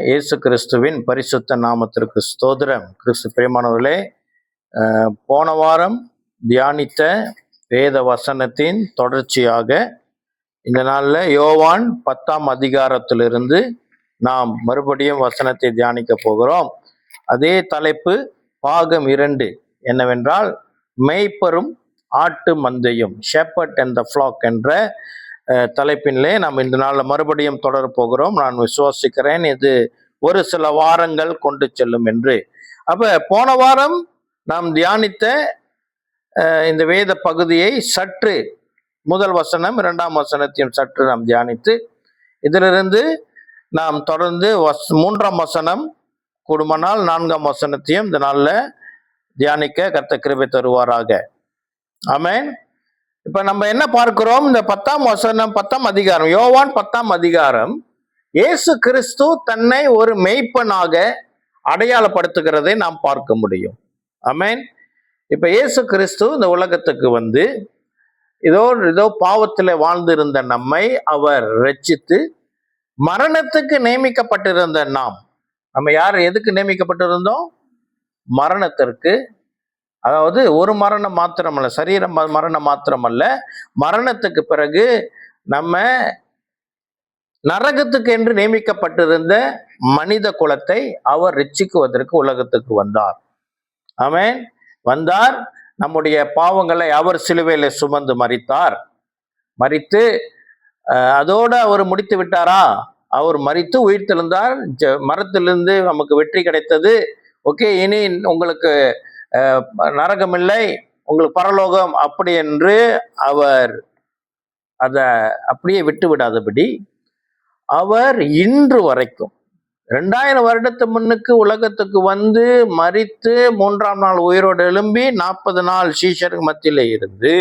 இயேசு கிறிஸ்துவின் பரிசுத்த நாமத்திற்கு ஸ்தோத்திரம். கிறிஸ்து பிரியமானவர்களே, போன வாரம் தியானித்த வேத வசனத்தின் தொடர்ச்சியாக இந்த நாளில் யோவான் 10ஆம் அதிகாரத்திலிருந்து நாம் மறுபடியும் வசனத்தை தியானிக்க போகிறோம். அதே தலைப்பு பாகம் 2 என்னவென்றால் மேய்ப்பரும் ஆட்டு மந்தையும், ஷெப்பர்ட் அண்ட் த ஃப்ளாக் என்ற தலைப்பினிலே நாம் இந்த நாளில் மறுபடியும் தொடர போகிறோம். நான் விசுவாசிக்கிறேன் இது ஒரு சில வாரங்கள் கொண்டு செல்லும் என்று. அப்ப போன வாரம் நாம் தியானித்த இந்த வேத பகுதியை சற்று முதல் வசனம் 2ஆம் வசனத்தையும் சற்று நாம் தியானித்து இதிலிருந்து நாம் தொடர்ந்து 3ஆம் வசனம் கூடுமானால் 4ஆம் வசனத்தையும் இந்த நாளில் தியானிக்க கர்த்தர் கிருபை தருவாராக. ஆமென். இப்ப நம்ம என்ன பார்க்கிறோம்? இந்த 10ஆம் வசனம், 10ஆம் அதிகாரம், யோவான் 10ஆம் அதிகாரம், இயேசு கிறிஸ்து தன்னை ஒரு மேய்ப்பனாக அடையாளப்படுத்துகிறதை நாம் பார்க்க முடியும். ஆமென். இப்ப இயேசு கிறிஸ்து இந்த உலகத்துக்கு வந்து இதோ பாவத்தில் வாழ்ந்திருந்த நம்மை அவர் ரட்சித்து மரணத்துக்கு நியமிக்கப்பட்டிருந்த நம்ம யார் எதுக்கு நியமிக்கப்பட்டிருந்தோம்? மரணத்திற்கு. அதாவது ஒரு மரணம் மாத்திரமல்ல, சரீர மரணம் மாத்திரமல்ல, மரணத்துக்கு பிறகு நம்ம நரகத்துக்கு என்று நியமிக்கப்பட்டிருந்த மனித குலத்தை அவர் ரட்சிக்குவதற்கு உலகத்துக்கு வந்தார். ஆமென். வந்தார். நம்முடைய பாவங்களை அவர் சிலுவையில சுமந்து மரித்து அதோடு அவர் முடித்து விட்டாரா? அவர் மரித்து உயிர்த்தெழுந்தார். மரத்திலிருந்து நமக்கு வெற்றி கிடைத்தது. ஓகே, இனி உங்களுக்கு நரகம் இல்லை, உங்களுக்கு பரலோகம் அப்படி என்று அவர் அதை அப்படியே விட்டு விடாதபடி அவர் இன்று வரைக்கும் 2000 வருடத்து முன்னுக்கு உலகத்துக்கு வந்து மரித்து 3ஆம் நாள் உயிரோடு எழும்பி 40 நாள் சீஷருக்கு மத்தியில இருந்து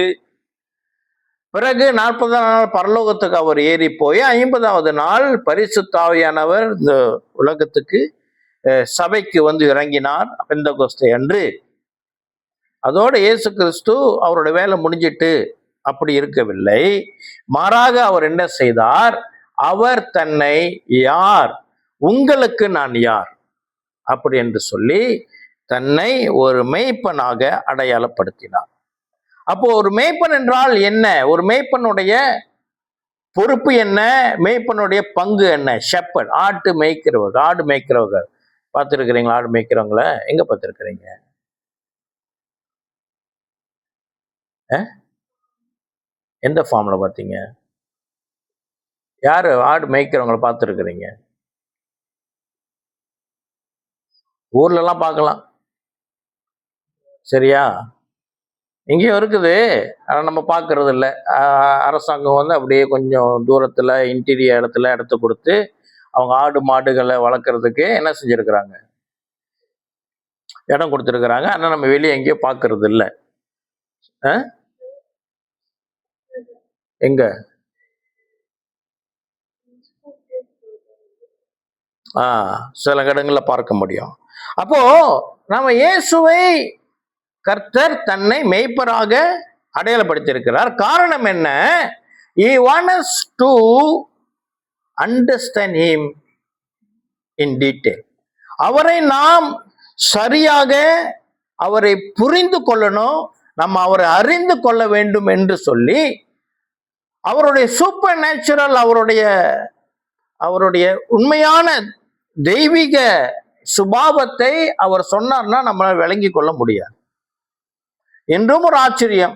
பிறகு 40 நாள் பரலோகத்துக்கு அவர் ஏறி போய் 50வது நாள் பரிசுத்த ஆவியானவர் இந்த உலகத்துக்கு சபைக்கு வந்து இறங்கினார் பெந்தெகோஸ்தே அன்று. அதோடு இயேசு கிறிஸ்து அவருடைய வேலை முடிஞ்சிட்டு அப்படி இருக்கவில்லை. மாறாக அவர் என்ன செய்தார்? அவர் தன்னை யார், உங்களுக்கு நான் யார் அப்படி என்று சொல்லி தன்னை ஒரு மேய்ப்பனாக அடையாளப்படுத்தினார். அப்போ ஒரு மேய்ப்பன் என்றால் என்ன? ஒரு மேய்ப்பனுடைய பொறுப்பு என்ன? மேய்ப்பனுடைய பங்கு என்ன? ஷெப்பர்ட், ஆடு மேய்க்கிறவங்க பார்த்துருக்கிறீங்களா? ஆடு மேய்க்கிறவங்கள எங்க பார்த்துருக்கிறீங்க? எந்த ஃபார்ம்ல பார்த்தீங்க? யாரு ஆடு மேய்க்கிறவங்கள பார்த்துருக்கிறீங்க? ஊர்ல எல்லாம் பார்க்கலாம், சரியா? இங்கேயும் இருக்குது, ஆனால் நம்ம பார்க்கறது இல்லை. அரசாங்கம் வந்து அப்படியே கொஞ்சம் தூரத்தில் இன்டீரியர் இடத்த கொடுத்து அவங்க ஆடு மாடுகளை வளர்க்குறதுக்கு என்ன செஞ்சுருக்கிறாங்க, இடம் கொடுத்துருக்குறாங்க. ஆனால் நம்ம வெளியே எங்கேயும் பார்க்கறது இல்லை. எங்க? சில இடங்களில் பார்க்க முடியும். அப்போ நம்ம இயேசுவை கர்த்தர் தன்னை மேய்ப்பராக அடையாளப்படுத்தியிருக்கிறார். காரணம் என்ன? He wants us to understand him in detail. அவரை நாம் சரியாக அவரை புரிந்து கொள்ளணும், நம்ம அவரை அறிந்து கொள்ள வேண்டும் என்று சொல்லி அவருடைய சூப்பர் நேச்சுரல், அவருடைய உண்மையான தெய்வீக சுபாவத்தை அவர் சொன்னார்னா நம்மளால் விளங்கி கொள்ள முடியாது. என்றும் ஒரு ஆச்சரியம்.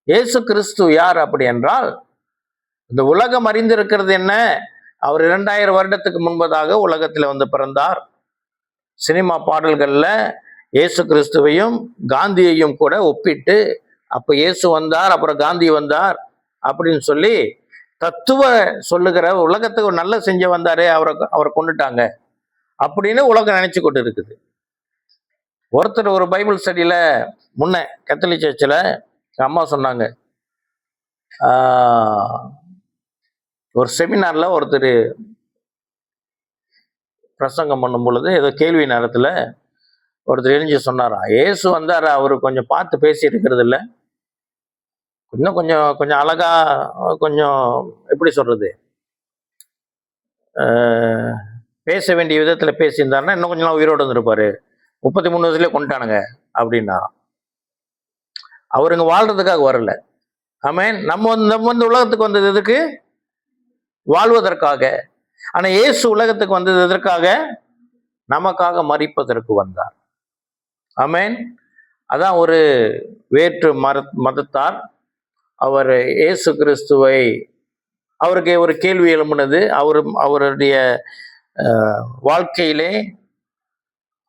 இயேசு கிறிஸ்து யார் அப்படி என்றால், இந்த உலகம் அறிந்திருக்கிறது என்ன? அவர் 2000 வருடத்துக்கு முன்பதாக உலகத்தில் வந்து பிறந்தார். சினிமா பாடல்கள்ல இயேசு கிறிஸ்துவையும் காந்தியையும் கூட ஒப்பிட்டு, அப்ப இயேசு வந்தார் அப்புறம் காந்தி வந்தார் அப்படின்னு சொல்லி தத்துவ சொல்லுகிற, உலகத்துக்கு ஒரு நல்ல செஞ்ச வந்தாரு, அவரை கொண்டுட்டாங்க அப்படின்னு உலகம் நினைச்சு கொண்டு இருக்குது. ஒருத்தர் ஒரு பைபிள் ஸ்டடியில முன்ன கத்தோலிக் சர்ச்சில் அம்மா சொன்னாங்க, ஒரு செமினார்ல ஒருத்தர் பிரசங்கம் பண்ணும் பொழுது ஏதோ கேள்வி நேரத்தில் ஒருத்தர் எழுஞ்சி சொன்னாரா, இயேசு வந்தார், அவரு கொஞ்சம் பார்த்து பேசி இருக்கிறது இல்லை, இன்னும் கொஞ்சம் அழகா, கொஞ்சம் எப்படி சொல்றது, பேச வேண்டிய விதத்துல பேசியிருந்தாருன்னா இன்னும் கொஞ்ச நாள் உயிரோடு இருந்திருப்பாரு. 33 வயசுலயே கொண்டுட்டானுங்க அப்படின்னா. அவருங்க வாழ்றதுக்காக வரல. ஆமென். நம்ம வந்து உலகத்துக்கு வந்தது எதுக்கு? வாழ்வதற்காக. ஆனா இயேசு உலகத்துக்கு வந்தது எதற்காக? நமக்காக மரிப்பதற்கு வந்தார். ஆமென். அதான் ஒரு வேற்று மதத்தார் அவர் இயேசு கிறிஸ்துவை, அவருக்கு ஒரு கேள்வி எழும்பினது. அவருடைய வாழ்க்கையிலே,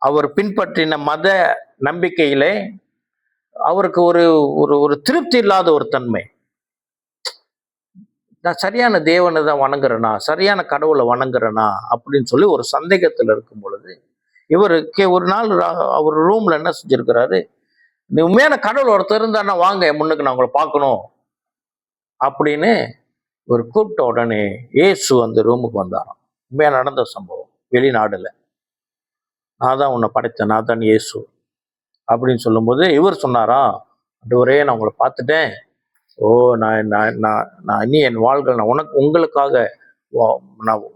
அவர் பின்பற்றின மத நம்பிக்கையிலே அவருக்கு ஒரு ஒரு ஒரு திருப்தி இல்லாத ஒரு தன்மை. நான் சரியான தேவனை தான் வணங்குறேனா, சரியான கடவுளை வணங்குறேனா அப்படின்னு சொல்லி ஒரு சந்தேகத்தில் இருக்கும் பொழுது, இவருக்கு ஒரு நாள் அவர் ரூம்ல என்ன செஞ்சிருக்கிறாரு, நீ உண்மையான கடவுள் ஒருத்தர் இருந்தாருன்னா வாங்க என் முன்னுக்கு, நான் உங்களை பார்க்கணும் அப்படின்னு ஒரு கூப்பிட்ட உடனே இயேசு அந்த ரூமுக்கு வந்தாராம். உண்மையா நடந்த சம்பவம், வெளிநாடுல. நான் தான் உன்னை படைத்தேன், நான் தான் இயேசு அப்படின்னு சொல்லும்போது இவர் சொன்னாராம், ஒரே நான் உங்களை பார்த்துட்டேன். ஓ, நான் நான் நான் நான் இனி என் வாழ்கள் நான் உங்களுக்காக நான்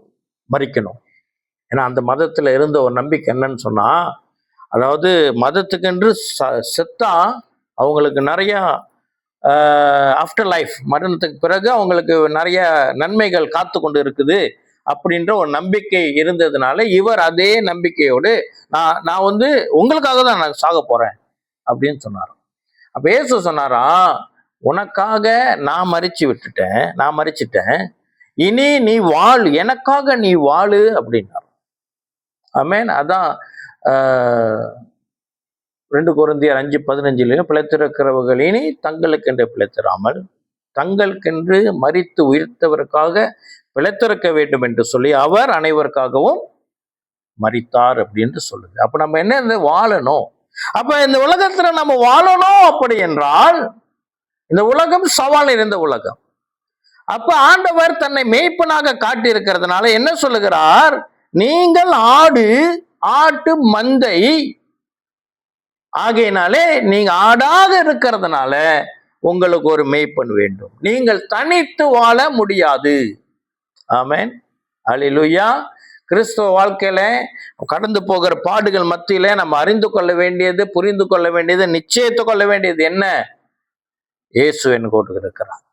மறிக்கணும். ஏன்னா அந்த மதத்துல இருந்த ஒரு நம்பிக்கை என்னன்னு சொன்னா, அதாவது மதத்துக்கென்று செத்தா அவங்களுக்கு நிறைய ஆஃப்டர் லைஃப், மரணத்துக்கு பிறகு அவங்களுக்கு நிறைய நன்மைகள் காத்து கொண்டு இருக்குது அப்படின்ற ஒரு நம்பிக்கை இருந்ததுனால இவர் அதே நம்பிக்கையோடு நான் வந்து உங்களுக்காக தான் நான் சாக போறேன் அப்படின்னு சொன்னாராம். அப்ப இயேசு சொன்னாராம், உனக்காக நான் மரிச்சிட்டேன், இனி நீ வாழ், எனக்காக நீ வாழு அப்படின்னாரு. ஆமென். அதான் 2 கொரிந்தியர் 5:15 பிழைத்திருக்கிறவர்கள் இனி தங்களுக்கென்று பிழைத்திராமல் தங்களுக்கென்று மரித்து உயிர்த்தவருக்காக பிழைத்திருக்க வேண்டும் என்று சொல்லி அவர் அனைவருக்காகவும் மரித்தார் அப்படின்னு சொல்லுது. அப்ப நம்ம என்ன வாழணும்? அப்ப இந்த உலகத்துல நம்ம வாழணும் அப்படி என்றால், இந்த உலகம் சவால் நிறைந்த உலகம். அப்ப ஆண்டவர் தன்னை மேய்ப்பனாக காட்டி இருக்கிறதுனால என்ன சொல்லுகிறார், நீங்கள் ஆட்டு மந்தை ஆகையினாலே நீங்க ஆடாக இருக்கிறதுனால உங்களுக்கு ஒரு மேய்ப்பன் வேண்டும், நீங்கள் தனித்து வாழ முடியாது. ஆமென். அல்லேலூயா. கிறிஸ்துவ வாழ்க்கையில கடந்து போகிற பாடுகள் மத்தியில நம்ம அறிந்து கொள்ள வேண்டியது, புரிந்து கொள்ள வேண்டியது, நிச்சயித்து கொள்ள வேண்டியது என்ன? இயேசு என் கூட இருக்கிறார்,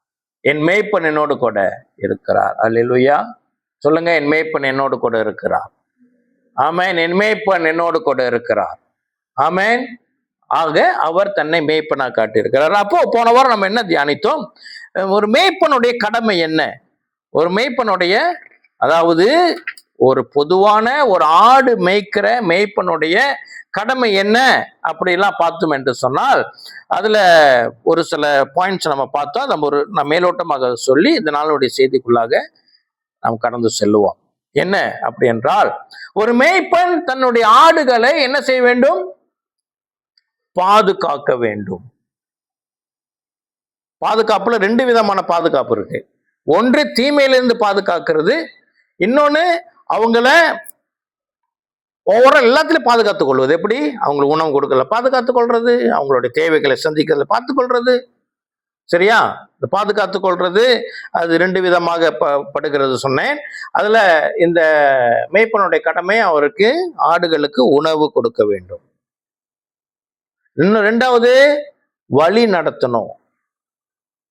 என் மேய்ப்பன் என்னோடு கூட இருக்கிறார். அல்லேலூயா. சொல்லுங்க, என் மேய்ப்பன் என்னோடு கூட இருக்கிறார். ஆமென். என் மேய்ப்பன் என்னோடு கூட இருக்கிறார். ஆமென். ஆக அவர் தன்னை மேய்ப்பனா காட்டியிருக்கிறார். அப்போ போன வாரம் நம்ம என்ன தியானித்தோம்? ஒரு மேய்ப்பனுடைய கடமை என்ன? ஒரு மேய்ப்பனுடைய, அதாவது ஒரு பொதுவான ஒரு ஆடு மேய்க்கிற மேய்ப்பனுடைய கடமை என்ன அப்படிலாம் பார்த்தோம் என்று சொன்னால், அதுல ஒரு சில பாயிண்ட்ஸ் நம்ம பார்த்தோம். நம்ம மேலோட்டமாக சொல்லி இந்த நாளுடைய செய்திக்குள்ளாக நாம் கடந்து செல்லுவோம். என்ன அப்படி என்றால், ஒரு மேய்ப்பன் தன்னுடைய ஆடுகளை என்ன செய்ய வேண்டும்? பாதுகாக்க வேண்டும். பாதுகாப்புல 2 விதமான பாதுகாப்பு இருக்கு. ஒன்று தீமையிலிருந்து பாதுகாக்கிறது, இன்னொன்னு அவங்கள ஓவரால் எல்லாத்திலும் பாதுகாத்துக் கொள்வது. எப்படி? அவங்களுக்கு உணவு கொடுக்கல பாதுகாத்துக் கொள்றது, அவங்களுடைய தேவைகளை சந்திக்கிறதுல பார்த்துக் கொள்றது. சரியா? இந்த பாதுகாத்துக் கொள்றது அது 2 விதமாக படுகிறது சொன்னேன். அதுல இந்த மேய்ப்பனுடைய கடமை அவருக்கு ஆடுகளுக்கு உணவு கொடுக்க வேண்டும். இன்னும் 2வது வழி நடத்தணும்.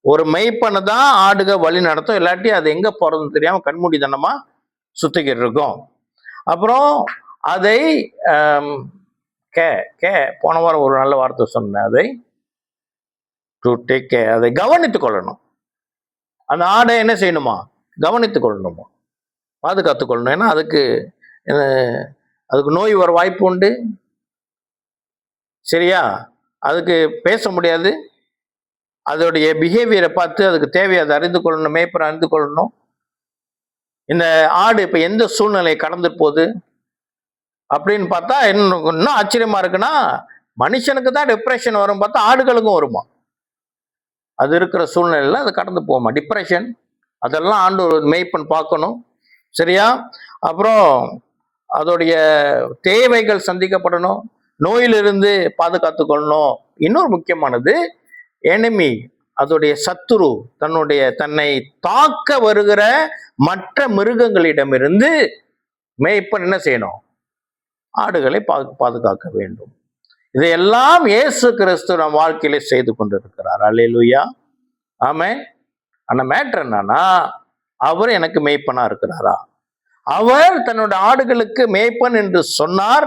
ஒரு மெய்ப்பனை தான் ஆடுக வழி நடத்தும், இல்லாட்டி அது எங்க போறதுன்னு தெரியாம கண்மூடித்தனமா சுத்திக்கிட்டு இருக்கும். அப்புறம் அதை போன வாரம் ஒரு நல்ல வார்த்தை சொன்னேன், அதை டு டேக் கேர், அதை கவனித்துக் கொள்ளணும். அந்த ஆடை என்ன செய்யணுமா? கவனித்துக் கொள்ளணுமா, பாதுகாத்துக் கொள்ளணும். ஏன்னா அதுக்கு நோய் வர வாய்ப்பு உண்டு. சரியா? அதுக்கு பேச முடியாது. அதோடைய பிஹேவியரை பார்த்து அதுக்கு தேவையை அதை அறிந்து கொள்ளணும், மேய்ப்பரை அறிந்து கொள்ளணும். இந்த ஆடு இப்ப எந்த சூழ்நிலையை கடந்து போகுது அப்படின்னு பார்த்தா இன்னும் ஆச்சரியமா இருக்குன்னா, மனுஷனுக்கு தான் டிப்ரெஷன் வரும் பார்த்தா ஆடுகளுக்கும் வருமா? அது இருக்கிற சூழ்நிலையில அது கடந்து போகுமா டிப்ரெஷன்? அதெல்லாம் ஆண்டு மேய்ப்பன் பார்க்கணும். சரியா? அப்புறம் அதோடைய தேவைகள் சந்திக்கப்படணும், நோயிலிருந்து பாதுகாத்து கொள்ளணும். இன்னொரு முக்கியமானது, எனிமி, அதோடைய சத்துரு, தன்னை தாக்க வருகிற மற்ற மிருகங்களிடமிருந்து மேய்ப்பன் என்ன செய்யணும்? ஆடுகளை பாதுகாக்க வேண்டும். இதையெல்லாம் இயேசு கிறிஸ்து நம் வாழ்க்கையிலே செய்து கொண்டிருக்கிறார். அல்லேலூயா, ஆமென். ஆனா மேட்டர் என்னன்னா, அவர் எனக்கு மேய்ப்பனா இருக்கிறாரா? அவர் தன்னுடைய ஆடுகளுக்கு மேய்ப்பன் என்று சொன்னார்.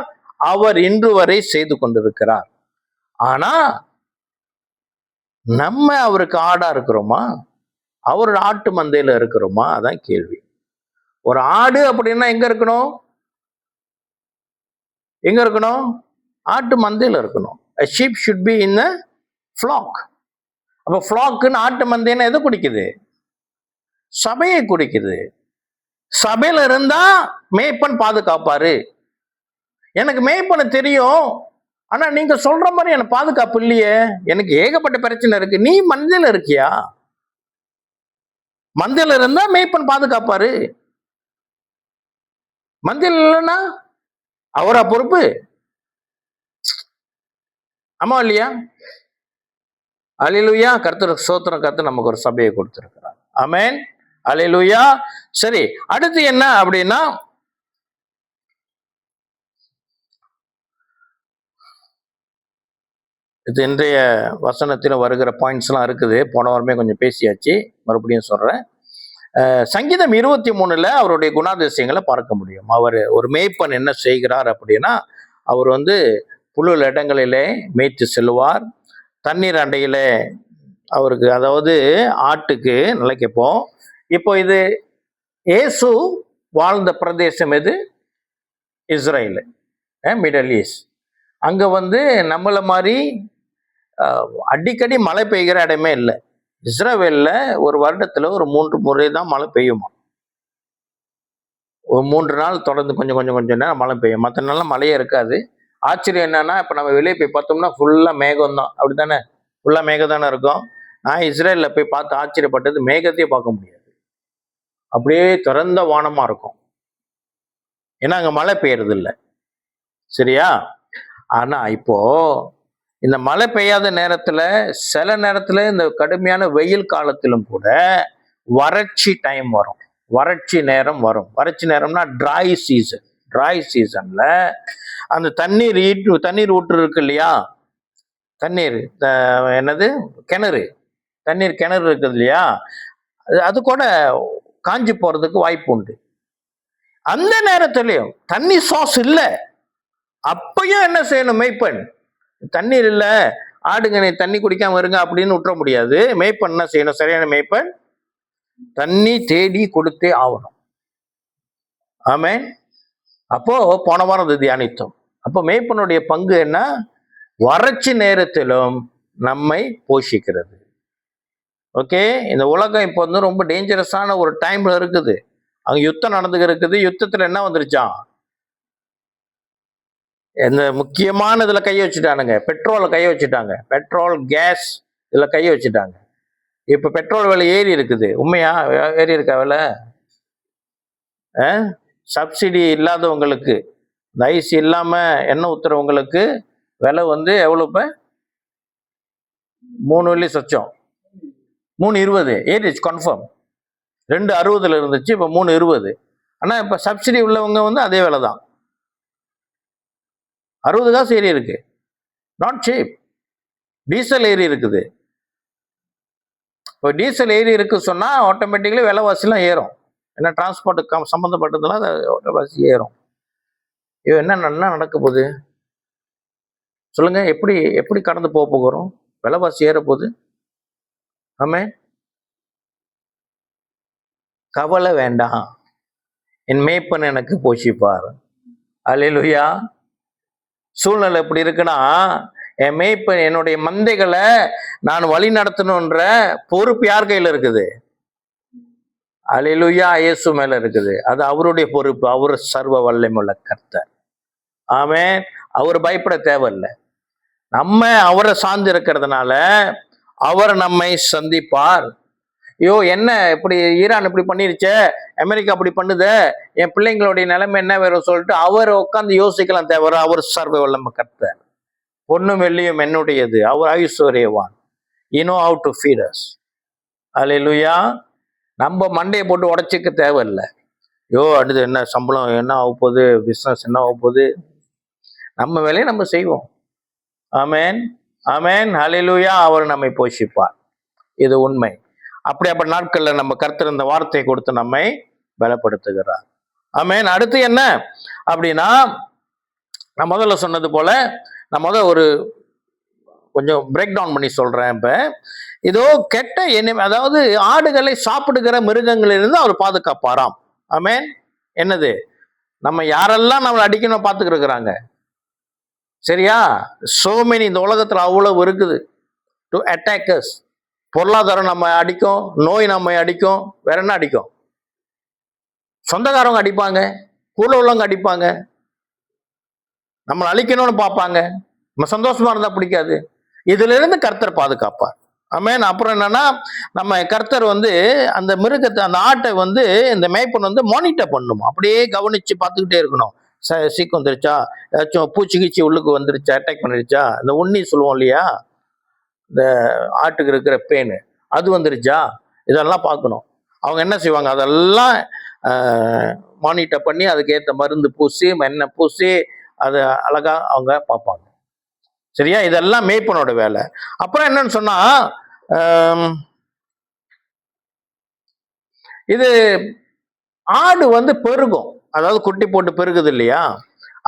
அவர் இன்று வரை செய்து கொண்டிருக்கிறார். ஆனா நம்ம அவருக்கு ஆடா இருக்கிறோமா? அவரோட ஆட்டு மந்தையில இருக்கிறோமா? அதான் கேள்வி. ஒரு ஆடு அப்படின்னா எங்க இருக்கணும்? எங்க இருக்கணும்? ஆட்டு மந்தையில இருக்கணும். A sheep should be in a flock. அப்ப ஃப்ளாக்குன்னு ஆட்டு மந்தைன்னு எது குடிக்குது? சபையை குடிக்குது. சபையில இருந்தா மேய்ப்பன் பாதுகாப்பாரு. எனக்கு மேய்ப்பனை தெரியும், ஆனா நீங்க சொல்ற மாதிரி எனக்கு பாதுகாப்பு இல்லையே. எனக்கு ஏகப்பட்ட பிரச்சனை இருக்கு. நீ மந்தையில இருக்கியா? மந்தையில இருந்தா மேய்ப்பன் பாதுகாப்பாரு. மந்தையில் இல்லைன்னா அவரா பொறுப்பு? ஆமா இல்லையா? அல்லேலூயா. கர்த்தர் ஸ்தோத்திரம். கர்த்தர் நமக்கு ஒரு சபையை கொடுத்திருக்கிறார். ஆமென். அல்லேலூயா. சரி, அடுத்து என்ன அப்படின்னா, இது இன்றைய வசனத்தில் வருகிற பாயிண்ட்ஸ் எல்லாம் இருக்குது. போன வாரமே கொஞ்சம் பேசியாச்சு, மறுபடியும் சொல்றேன். சங்கீதம் 23 அவருடைய குணாதிசயங்களை பார்க்க முடியும். அவர் ஒரு மேய்ப்பன் என்ன செய்கிறார் அப்படின்னா, அவர் புல்லுள்ள இடங்களிலே மேய்த்து செல்வார். தண்ணீர் அண்டையிலே அவருக்கு, அதாவது ஆட்டுக்கு நல்லா கேட்போம். இப்போ இது இயேசு வாழ்ந்த பிரதேசம் எது? Israel, middle east. அங்க நம்மள மாதிரி அடிக்கடி மழை பெய்கிற இடமே இல்லை. இஸ்ரேல்ல ஒரு வருடத்துல ஒரு 3 முறை தான் மழை பெய்யுமா. ஒரு 3 நாள் தொடர்ந்து கொஞ்சம் கொஞ்சம் கொஞ்சம் நேரம் மழை பெய்யும். மற்ற நாள்லாம் மழையே இருக்காது. ஆச்சரியம் என்னன்னா, இப்ப நம்ம வெளியே போய் பார்த்தோம்னா ஃபுல்லா மேகம் தான். அப்படித்தானே? ஃபுல்லா மேகம் தானே இருக்கும். நான் இஸ்ரேல்ல போய் பார்த்து ஆச்சரியப்பட்டது, மேகத்தையே பார்க்க முடியாது. அப்படியே திறந்த வானமா இருக்கும். ஏன்னா அங்க மழை பெய்யறது இல்லை. சரியா? ஆனா இப்போ இந்த மழை பெய்யாத நேரத்துல, சில நேரத்துல இந்த கடுமையான வெயில் காலத்திலும் கூட வறட்சி டைம் வரும், வறட்சி நேரம் வரும். வறட்சி நேரம்னா ட்ரை சீசன். ட்ரை சீசன்ல அந்த தண்ணீர் ஊற்று இருக்கு இல்லையா? தண்ணீர் என்னது, கிணறு, தண்ணீர் கிணறு இருக்குது இல்லையா? அது கூட காஞ்சி போறதுக்கு வாய்ப்பு உண்டு. அந்த நேரத்திலையும் தண்ணி சோர்ஸ் இல்லை. அப்பயும் என்ன செய்யணும்? மேய்ப்பன், தண்ணீர் இல்லை, ஆடுங்க நீ தண்ணி குடிக்காம இருங்க அப்படின்னு விட்டுற முடியாது. மேய்ப்பன் என்ன செய்யணும்? சரியான மேய்ப்பன் தண்ணி தேடி கொடுத்தே ஆகணும். ஆமென். அப்போ போன வாரம் அது தியானித்தோம். அப்போ மேய்ப்பனுடைய பங்கு என்ன? வறட்சி நேரத்திலும் நம்மை போஷிக்கிறது. ஓகே. இந்த உலகம் இப்போ ரொம்ப டேஞ்சரஸான ஒரு டைம்ல இருக்குது. அங்க யுத்தம் நடந்துக்கு இருக்குது. யுத்தத்துல என்ன வந்துருச்சான்? இந்த முக்கியமான இதுல கையை வச்சுட்டானுங்க. பெட்ரோலை கையை வச்சுட்டாங்க. பெட்ரோல், கேஸ் இதுல கையை வச்சுட்டாங்க. இப்ப பெட்ரோல் விலை ஏறி இருக்குது. உண்மையா? ஏறி இருக்கா விலை? சப்சிடி இல்லாதவங்களுக்கு, இந்த ஐஸ் இல்லாம எண்ணெய் ஊத்துறவங்களுக்கு விலை எவ்வளவு? இப்ப 3 வெள்ளி சொச்சம், 3.20 ஏறிச்சு கன்ஃபார்ம். 2.60 இருந்துச்சு, இப்ப 3.20. ஆனா இப்ப சப்சிடி உள்ளவங்க அதே விலை தான். 60 காசு ஏறி இருக்கு. Not cheap. டீசல் ஏறி இருக்குது. இப்போ டீசல் ஏறி இருக்கு சொன்னா ஆட்டோமேட்டிக்கலி விலைவாசிலாம் ஏறும். ஏன்னா டிரான்ஸ்போர்ட் சம்மந்தப்பட்டதுனால விலைவாசி ஏறும். என்ன நடக்க போகுது சொல்லுங்க? எப்படி கடந்து போகிறோம்? விலைவாசி ஏற போகுது. ஆமே. கவலை வேண்டாம், என் மேய்ப்பன் எனக்கு போஷிப்பார். அல்லேலூயா. சூழ்நிலை எப்படி இருக்குன்னா, என் மேய்ப்பன், என்னுடைய மந்தைகளை நான் வழி நடத்தணுன்ற பொறுப்பு யார் கையில இருக்குது? அல்லேலூயா, இயேசு மேல இருக்குது. அது அவருடைய பொறுப்பு. அவர் சர்வ வல்லமையுள்ள கர்த்தர். ஆமென். அவர் பயப்பட தேவையில்லை. நம்ம அவரை சார்ந்து இருக்கிறதுனால அவர் நம்மை சந்திப்பார். ஐயோ, என்ன இப்படி ஈரான் இப்படி பண்ணிருச்சே, அமெரிக்கா அப்படி பண்ணுது, என் பிள்ளைங்களுடைய நிலைமை என்ன வேறும் சொல்லிட்டு அவர் உட்காந்து யோசிக்கலாம் தேவை. அவர் சர்வ வல்லமை கர்த்தர். பொண்ணும் வெள்ளியும் என்னுடையது, அவர் ஐஸ்வர்யவான். You know how to feed us. அல்லேலூயா. நம்ம மண்டையை போட்டு உடைச்சிக்க தேவையில்லை. அடுத்து என்ன சம்பளம் என்ன ஆக போகுது, பிஸ்னஸ் என்ன ஆக போகுது, நம்ம வேலையை நம்ம செய்வோம். ஆமேன், ஆமேன், ஹல்லேலூயா. அவர் நம்மை போஷிப்பார். இது உண்மை. அப்படிப்பட்ட நாட்கள்ல நம்ம கர்த்தர் இந்த வார்த்தையை கொடுத்து நம்மை பலப்படுத்துகிறார். ஆமேன். அடுத்து என்ன அப்படின்னா, நான் முதல்ல சொன்னது போல நான் ஒரு கொஞ்சம் பிரேக் டவுன் பண்ணி சொல்றேன். இப்ப இதோ கெட்ட அதாவது ஆடுகளை சாப்பிடுகிற மிருகங்களிலிருந்து அவர் பாதுகாப்பாராம். ஆமேன். என்னது, நம்ம யாரெல்லாம் நம்மளை அடிக்கணும் பார்த்துக்கிட்டு இருக்கிறாங்க, சரியா? சோமெனி இந்த உலகத்துல அவ்வளவு இருக்குது டு அட்டாக்கர்ஸ். பொருளாதாரம் நம்ம அடிக்கும், நோய் நம்ம அடிக்கும், வேற என்ன அடிக்கும்? சொந்தக்காரவங்க அடிப்பாங்க, கூட உள்ளவங்க அடிப்பாங்க, நம்மளை அழிக்கணும்னு பார்ப்பாங்க. நம்ம சந்தோஷமா இருந்தா பிடிக்காது. இதுல இருந்து கர்த்தர் பாதுகாப்பார். ஆமேன். அப்புறம் என்னன்னா, நம்ம கர்த்தர் அந்த மிருகத்தை, அந்த ஆட்டை இந்த மேய்ப்பன் மானிட்டர் பண்ணணும். அப்படியே கவனிச்சு பார்த்துக்கிட்டே இருக்கணும். சீக்கு வந்துருச்சா, ஏதாச்சும் பூச்சி கீச்சி உள்ளுக்கு வந்துருச்சா, அட்டாக் பண்ணிருச்சா, இந்த உண்ணி சொல்லுவோம் இல்லையா, இந்த ஆட்டுக்கு இருக்கிற பேனு அது வந்துருச்சா, இதெல்லாம் பார்க்கணும். அவங்க என்ன செய்வாங்க, அதெல்லாம் மானிட்டர் பண்ணி அதுக்கு ஏற்ற மருந்து பூசி எண்ணெய் பூசி அதை அழகா அவங்க பார்ப்பாங்க. சரியா? இதெல்லாம் மேய்ப்பனோட வேலை. அப்புறம் என்னன்னு சொன்னா, இது ஆடு பெருகும், அதாவது குட்டி போட்டு பெருகுது இல்லையா,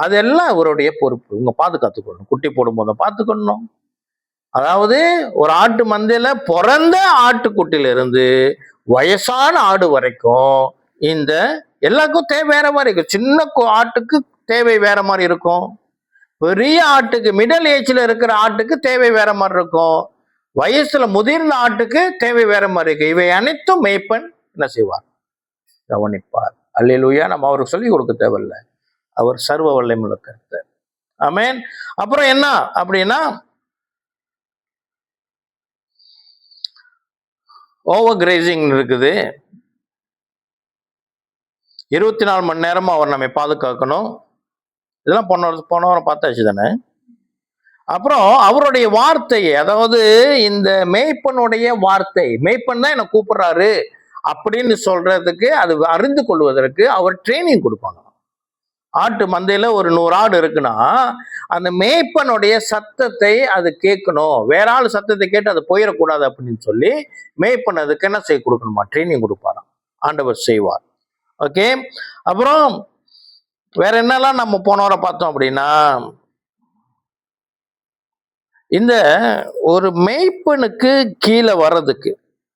அதெல்லாம் இவருடைய பொறுப்பு. இவங்க பாதுகாத்துக்கணும். குட்டி போடும் போத பார்த்துக்கணும். அதாவது ஒரு ஆட்டு மந்தையில பிறந்த ஆட்டுக்குட்டில இருந்து வயசான ஆடு வரைக்கும் இந்த எல்லாருக்கும் தேவை வேற மாதிரி இருக்கும். சின்ன ஆட்டுக்கு தேவை வேற மாதிரி இருக்கும், பெரிய ஆட்டுக்கு, மிடில் ஏஜ்ல இருக்கிற ஆட்டுக்கு தேவை வேற மாதிரி இருக்கும், வயசுல முதிர்ந்த ஆட்டுக்கு தேவை வேற மாதிரி இருக்கு. இவை அனைத்தும் மேய்ப்பன் என்ன செய்வார், கவனிப்பார். அல்லேலூயா. நம்ம அவருக்கு சொல்லி கொடுக்க தேவையில்லை, அவர் சர்வ வல்லமையுள்ள கர்த்தர். ஆமென். அப்புறம் என்ன அப்படின்னா, ஓவர் கிரேசிங் இருக்குது. 24 மணி நேரமும் அவர் நம்மை பாதுகாக்கணும். இதெல்லாம் போன வாரம் பார்த்தாச்சு தானே. அப்புறம் அவருடைய வார்த்தையை, அதாவது இந்த மேய்ப்பனுடைய வார்த்தை, மேய்ப்பன் தான் என்னை கூப்பிடுறாரு அப்படின்னு சொல்றதுக்கு, அது அறிந்து கொள்வதற்கு அவர் ட்ரைனிங் கொடுப்பாங்க. ஆட்டு மந்தையில ஒரு 100 ஆடு இருக்குன்னா, அந்த மேய்ப்பனுடைய சத்தத்தை அது கேட்கணும், வேற ஆள் சத்தத்தை கேட்டு அது போயிடக்கூடாது அப்படின்னு சொல்லி மேய்ப்பன் அதுக்கு என்ன செய்ய கொடுக்கணுமா, ட்ரைனிங் கொடுப்பாராம். ஆண்டவர் செய்வார். ஓகே. அப்புறம் வேற என்னெல்லாம் நம்ம போன வாரம் பார்த்தோம் அப்படின்னா, இந்த ஒரு மேய்ப்பனுக்கு கீழே வர்றதுக்கு,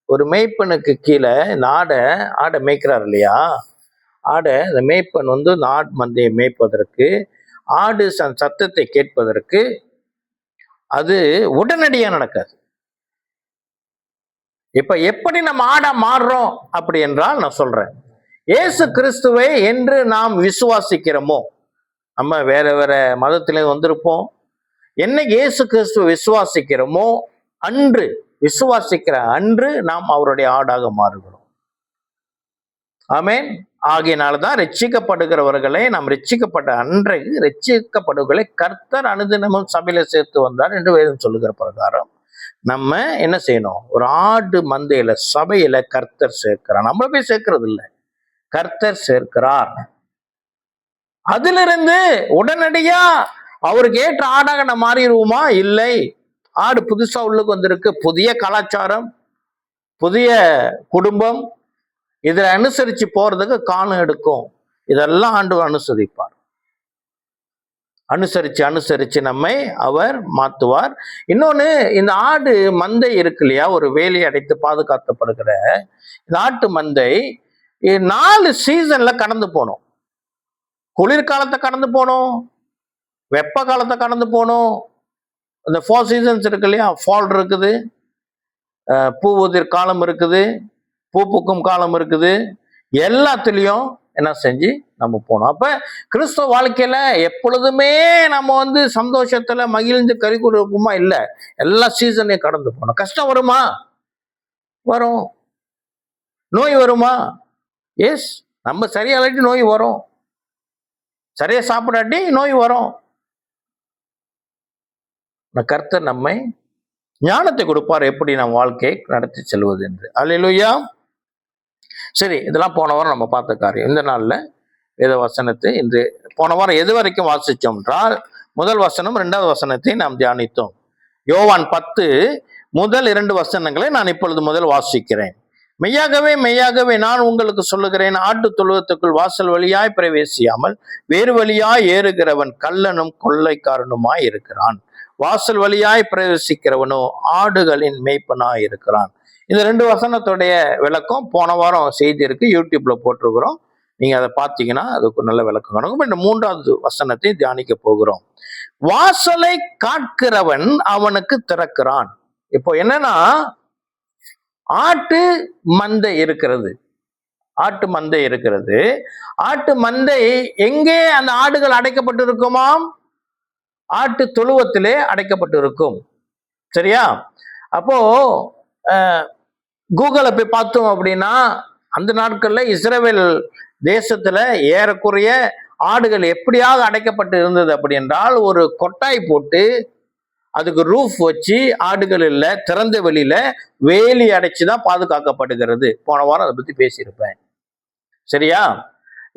ஒரு மேய்ப்பனுக்கு கீழே இந்த ஆடை மேய்க்கிறார் இல்லையா, இந்த மேய்ப்பன் ஆடு மந்தையை மேய்ப்பதற்கு, ஆடு சத்தத்தை கேட்பதற்கு அது உடனடியாக நடக்காது. இப்ப எப்படி நம்ம ஆடா மாறுறோம் அப்படி என்றால், நான் சொல்றேன், இயேசு கிறிஸ்துவை என்று நாம் விசுவாசிக்கிறோமோ, நம்ம வேற வேற மதத்திலே வந்திருப்போம், என்னைக்கு இயேசு கிறிஸ்துவ விசுவாசிக்கிறோமோ அன்று, விசுவாசிக்கிற அன்று நாம் அவருடைய ஆடாக மாறுகிறோம். ஆமென். ஆகையினால்தான் ரட்சிக்கப்படுகிறவர்களை, நாம் ரட்சிக்கப்பட்ட அன்றைக்கு ரட்சிக்கப்படுவர்களை கர்த்தர் அனுதினமும் சபையில சேர்த்து வந்தார் என்று வேதம் சொல்லுகிற பிரகாரம் நம்ம என்ன செய்யணும், ஒரு ஆடு மந்தையில சபையில கர்த்தர் சேர்க்கிறார். நம்மள போய் சேர்க்கிறது இல்லை, கர்த்தர் சேர்க்கிறார். அதிலிருந்து உடனடியா அவருக்கு ஏற்ற ஆடாக நம்ம மாறிடுவோமா? இல்லை. ஆடு புதுசா உள்ளுக்கு வந்திருக்கு, புதிய கலாச்சாரம், புதிய குடும்பம், இதை அனுசரிச்சு போறதுக்கு காலம் எடுக்கும். இதெல்லாம் ஆண்டவர் அனுசரிப்பார். அனுசரிச்சு நம்மை அவர் மாத்துவார். இன்னொன்னு, இந்த ஆடு மந்தை இருக்கு இல்லையா, ஒரு வேலி அடைத்து பாதுகாக்கப்படுகிற இந்த ஆட்டு மந்தை 4 சீசன்ல கடந்து போனோம். குளிர்காலத்தை கடந்து போனோம், வெப்ப காலத்தை கடந்து போனோம். இந்த 4 சீசன்ஸ் இருக்கு இல்லையா, ஃபால் இருக்குது, பூவுதிர் காலம் இருக்குது, பூப்புக்கும் காலம் இருக்குது, எல்லாத்துலயும் என்ன செஞ்சு நம்ம போனோம். அப்ப கிறிஸ்தவ வாழ்க்கையில எப்பொழுதுமே நம்ம சந்தோஷத்துல மகிழ்ந்து கறிக்குமா இல்ல, எல்லா சீசனையும் கடந்து போனோம். கஷ்டம் வருமா? வரும். நோய் வருமா? எஸ். நம்ம சரியாட்டி நோய் வரும், சரியா சாப்பிடாட்டி நோய் வரும். கர்த்தர் நம்மை ஞானத்தை கொடுப்பார், எப்படி நம் வாழ்க்கையை நடத்தி செல்வது என்று. அல்லேலூயா. சரி, இதெல்லாம் போன வாரம் நம்ம பார்த்த காரியம். இந்த நாள்ல வேத வசனத்தை இன்று போன வாரம் எது வரைக்கும் வாசிச்சோம் என்றால், முதல் வசனம் 2வது வசனத்தை நாம் தியானித்தோம். யோவான் 10 முதல் 2 வசனங்களை நான் இப்பொழுது முதல் வாசிக்கிறேன். மெய்யாகவே மெய்யாகவே நான் உங்களுக்கு சொல்லுகிறேன், ஆட்டு தொழுவத்துக்குள் வாசல் வழியாய் பிரவேசியாமல் வேறு வழியாய் ஏறுகிறவன் கள்ளனும் கொள்ளைக்காரனுமாய் இருக்கிறான். வாசல் வழியாய் பிரவேசிக்கிறவனோ ஆடுகளின் மேய்ப்பனாய் இருக்கிறான். இந்த 2 வசனத்துடைய விளக்கம் போன வாரம் செய்தி இருக்கு, யூடியூப்ல போட்டிருக்கிறோம். நீங்க அதை பார்த்தீங்கன்னா அதுக்கு நல்ல விளக்கம் கிடைக்கும். இந்த 3வது வசனத்தை தியானிக்க போகிறோம். வாசலை காக்கிறவன் அவனுக்கு திறக்கிறான். இப்போ என்னன்னா, ஆட்டு மந்தை இருக்கிறது. ஆட்டு மந்தை இருக்கிறது. ஆட்டு மந்தை எங்கே அந்த ஆடுகள் அடைக்கப்பட்டு இருக்குமாம்? ஆட்டு தொழுவத்திலே அடைக்கப்பட்டு இருக்கும். சரியா? அப்போ கூகுளை போய் பார்த்தோம் அப்படின்னா, அந்த நாட்கள்ல இஸ்ரவேல் தேசத்துல ஏறக்குறைய ஆடுகள் எப்படியாக அடைக்கப்பட்டு இருந்தது அப்படி என்றால், ஒரு கொட்டாய் போட்டு அதுக்கு ரூஃப் வச்சு ஆடுகள் இல்ல, திறந்த வெளியில வேலி அடைச்சுதான் பாதுகாக்கப்படுகிறது. போன வாரம் அதை பத்தி பேசியிருப்பேன். சரியா?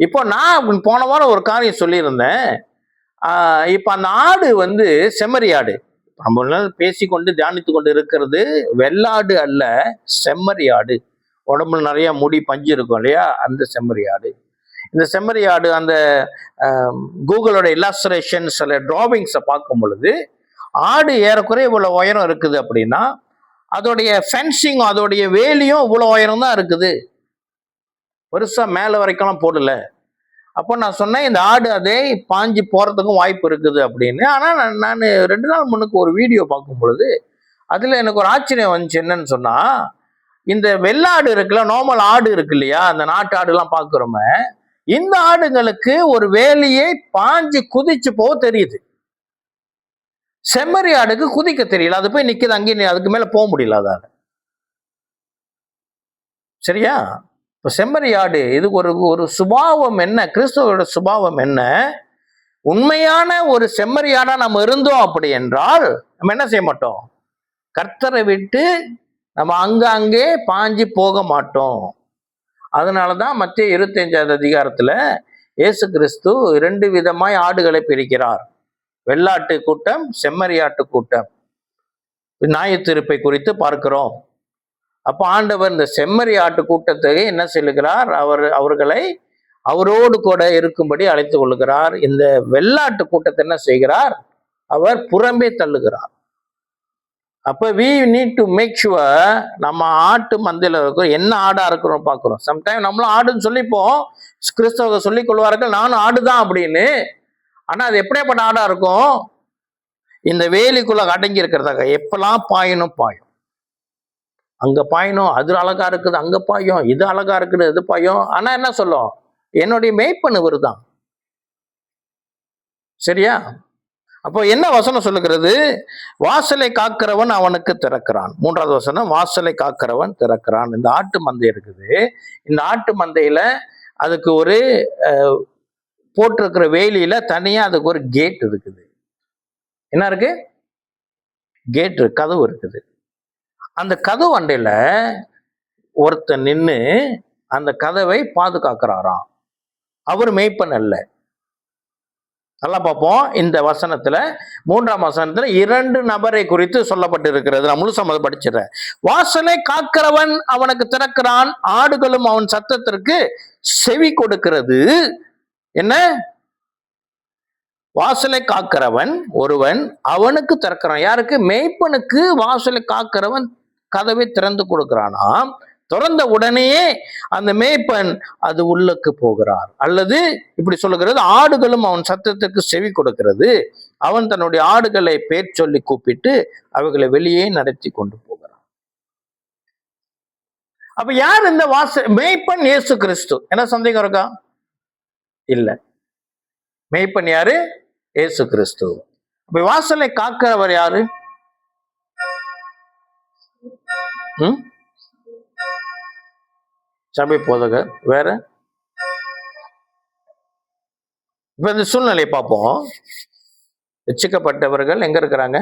இப்போ நான் போன வாரம் ஒரு காரியம் சொல்லியிருந்தேன். இப்ப அந்த ஆடு செம்மறி ஆடு, நம்ம பேசிக்கொண்டு தியானித்து கொண்டு இருக்கிறது வெள்ளாடு அல்ல, செம்மறி ஆடு. உடம்புல நிறைய முடி பஞ்சு இருக்கும் இல்லையா, அந்த செம்மறி ஆடு. இந்த செம்மறி ஆடு அந்த கூகுளோட இல்லஸ்ட்ரேஷன் சில டிராவிங்ஸை பார்க்கும் பொழுது, ஆடு ஏறக்குறைய இவ்வளவு உயரம் இருக்குது அப்படின்னா, அதோடைய ஃபென்சிங், அதோடைய வேலியும் இவ்வளவு உயரம் தான் இருக்குது, பெருசா மேல வரைக்கும் போடல. அப்போ நான் சொன்னேன், இந்த ஆடு அதே பாஞ்சு போறதுக்கும் வாய்ப்பு இருக்குது அப்படின்னு. ஆனா நான் 2 நாள் முன்னுக்கு ஒரு வீடியோ பார்க்கும் பொழுது அதுல எனக்கு ஒரு ஆச்சரியம் வந்துச்சு. என்னன்னு சொன்னா, இந்த வெள்ளாடு இருக்குல்ல, நார்மல் ஆடு இருக்கு இல்லையா, அந்த நாட்டு ஆடு எல்லாம் பாக்குறோமே, இந்த ஆடுங்களுக்கு ஒரு வேலையை பாஞ்சு குதிச்சு போக தெரியுது. செம்மறி ஆடுக்கு குதிக்க தெரியல, அது போய் நிக்குது அங்கே, அதுக்கு மேல போக முடியல அதால. சரியா? இப்ப செம்மறி ஆடு இதுக்கு ஒரு சுபாவம் என்ன, கிறிஸ்துவோட சுபாவம் என்ன? உண்மையான ஒரு செம்மறி ஆடா நம்ம இருந்தோம் அப்படி என்றால் நம்ம என்ன செய்ய மாட்டோம்? கர்த்தரை விட்டு நம்ம அங்கே பாஞ்சு போக மாட்டோம். அதனாலதான் மத்திய 25வது அதிகாரத்துல இயேசு கிறிஸ்து 2 விதமாய் ஆடுகளை பிரிக்கிறார். வெள்ளாட்டு கூட்டம், செம்மறி ஆட்டு கூட்டம். நியாயத்தீர்ப்பை குறித்து பார்க்கிறோம். அப்ப ஆண்டவர் இந்த செம்மறி ஆட்டு கூட்டத்தை என்ன சொல்லுகிறார்? அவர்களை அவரோடு கூட இருக்கும்படி அழைத்து கொள்ளுகிறார். இந்த வெள்ளாட்டு கூட்டத்தை என்ன செய்கிறார்? அவர் புறம்பே தள்ளுகிறார். அப்ப we need to make sure நம்ம ஆட்டு மந்தையில இருக்கிறோம், என்ன ஆடா இருக்கிறோம் பார்க்கிறோம். சம்டைம் நம்மளும் ஆடுன்னு சொல்லிப்போம், கிறிஸ்தவ சொல்லிக் கொள்வார்கள் நானும் ஆடுதான் அப்படின்னு. ஆனா அது எப்படியாப்பட்ட ஆடா இருக்கும்? இந்த வேலிக்குள்ள அடங்கி இருக்கிறதாக எப்பெல்லாம் பாயணும் பாயும், அங்க பாயணும், அது அழகா இருக்குது அங்க பாயும், இது அழகா இருக்குது இது பாயும். ஆனா என்ன சொல்லும்? என்னுடைய மேய்ப்பன் இவர் தான். சரியா? அப்போ என்ன வசனம் சொல்லுகிறது? வாசலை காக்கிறவன் அவனுக்கு திறக்கிறான். 3வது வசனம், வாசலை காக்கிறவன் திறக்கிறான். இந்த ஆட்டு மந்தை இருக்குது. இந்த ஆட்டு மந்தையில அதுக்கு ஒரு போட்டிருக்கிற வேலியில தனியா அதுக்கு ஒரு கேட் இருக்குது. என்ன இருக்கு? கேட் இருக்கு, கதவு இருக்குது. அந்த கதவு அண்டையில ஒருத்தர் நின்று அந்த கதவை பாதுகாக்கிறாராம். அவர் மேய்ப்பன் அல்ல. நல்லா பார்ப்போம். இந்த வசனத்துல 3ஆம் வசனத்துல 2 நபரை குறித்து சொல்லப்பட்டு இருக்கிறது. நான் முழுசா படிச்சிடறேன். வாசலை காக்கிறவன் அவனுக்கு திறக்கிறான், ஆடுகளும் அவன் சத்தத்திற்கு செவி கொடுக்கிறது. என்ன? வாசலை காக்கிறவன் ஒருவன் அவனுக்கு திறக்கிறான். யாருக்கு? மேய்ப்பனுக்கு வாசலை காக்கிறவன் கதவை திறந்து கொடுக்கிறானாம். திறந்த உடனேயே அந்த மேய்ப்பன் அது உள்ளுக்கு போகிறார். அல்லது இப்படி சொல்லுகிறது, ஆடுகளும் அவன் சத்தத்துக்கு செவி கொடுக்கிறது. அவன் தன்னுடைய ஆடுகளை பேர் சொல்லி கூப்பிட்டு அவைகளை வெளியே நடத்தி கொண்டு போகிறான். அப்ப யார் இந்த மேய்ப்பன்? இயேசு கிறிஸ்து. என்ன சந்தேகம் இருக்கா? இல்ல. மேய்ப்பன் யாரு? இயேசு கிறிஸ்து. அப்ப வாசலை காக்கிறவர் யாரு? சபை போதகர். வேற? இப்ப இந்த சூழ்நிலையை பார்ப்போம். ரட்சிக்கப்பட்டவர்கள் எங்க இருக்கிறாங்க?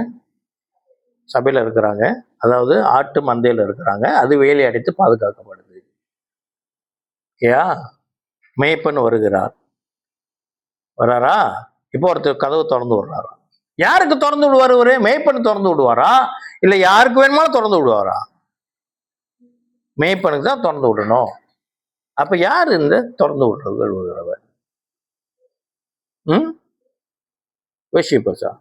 சபையில இருக்கிறாங்க. அதாவது ஆட்டு மந்தையில இருக்கிறாங்க. அது வேலி அடைத்து பாதுகாக்கப்படுது. ஓகேயா? மேய்ப்பன் வருகிறார். வராரா? இப்போ ஒருத்தர் கதவு திறந்து விடுறாரா? யாருக்கு திறந்து விடுவார்? ஒரு மேய்ப்பன் திறந்து விடுவாரா, இல்ல யாருக்கு வேணுமாலும் திறந்து விடுவாரா? மேய்ப்பனுக்கு தான் திறந்து விடணும். அப்ப யார் இந்த திறந்து விடுறவர்? யோசிப்பா.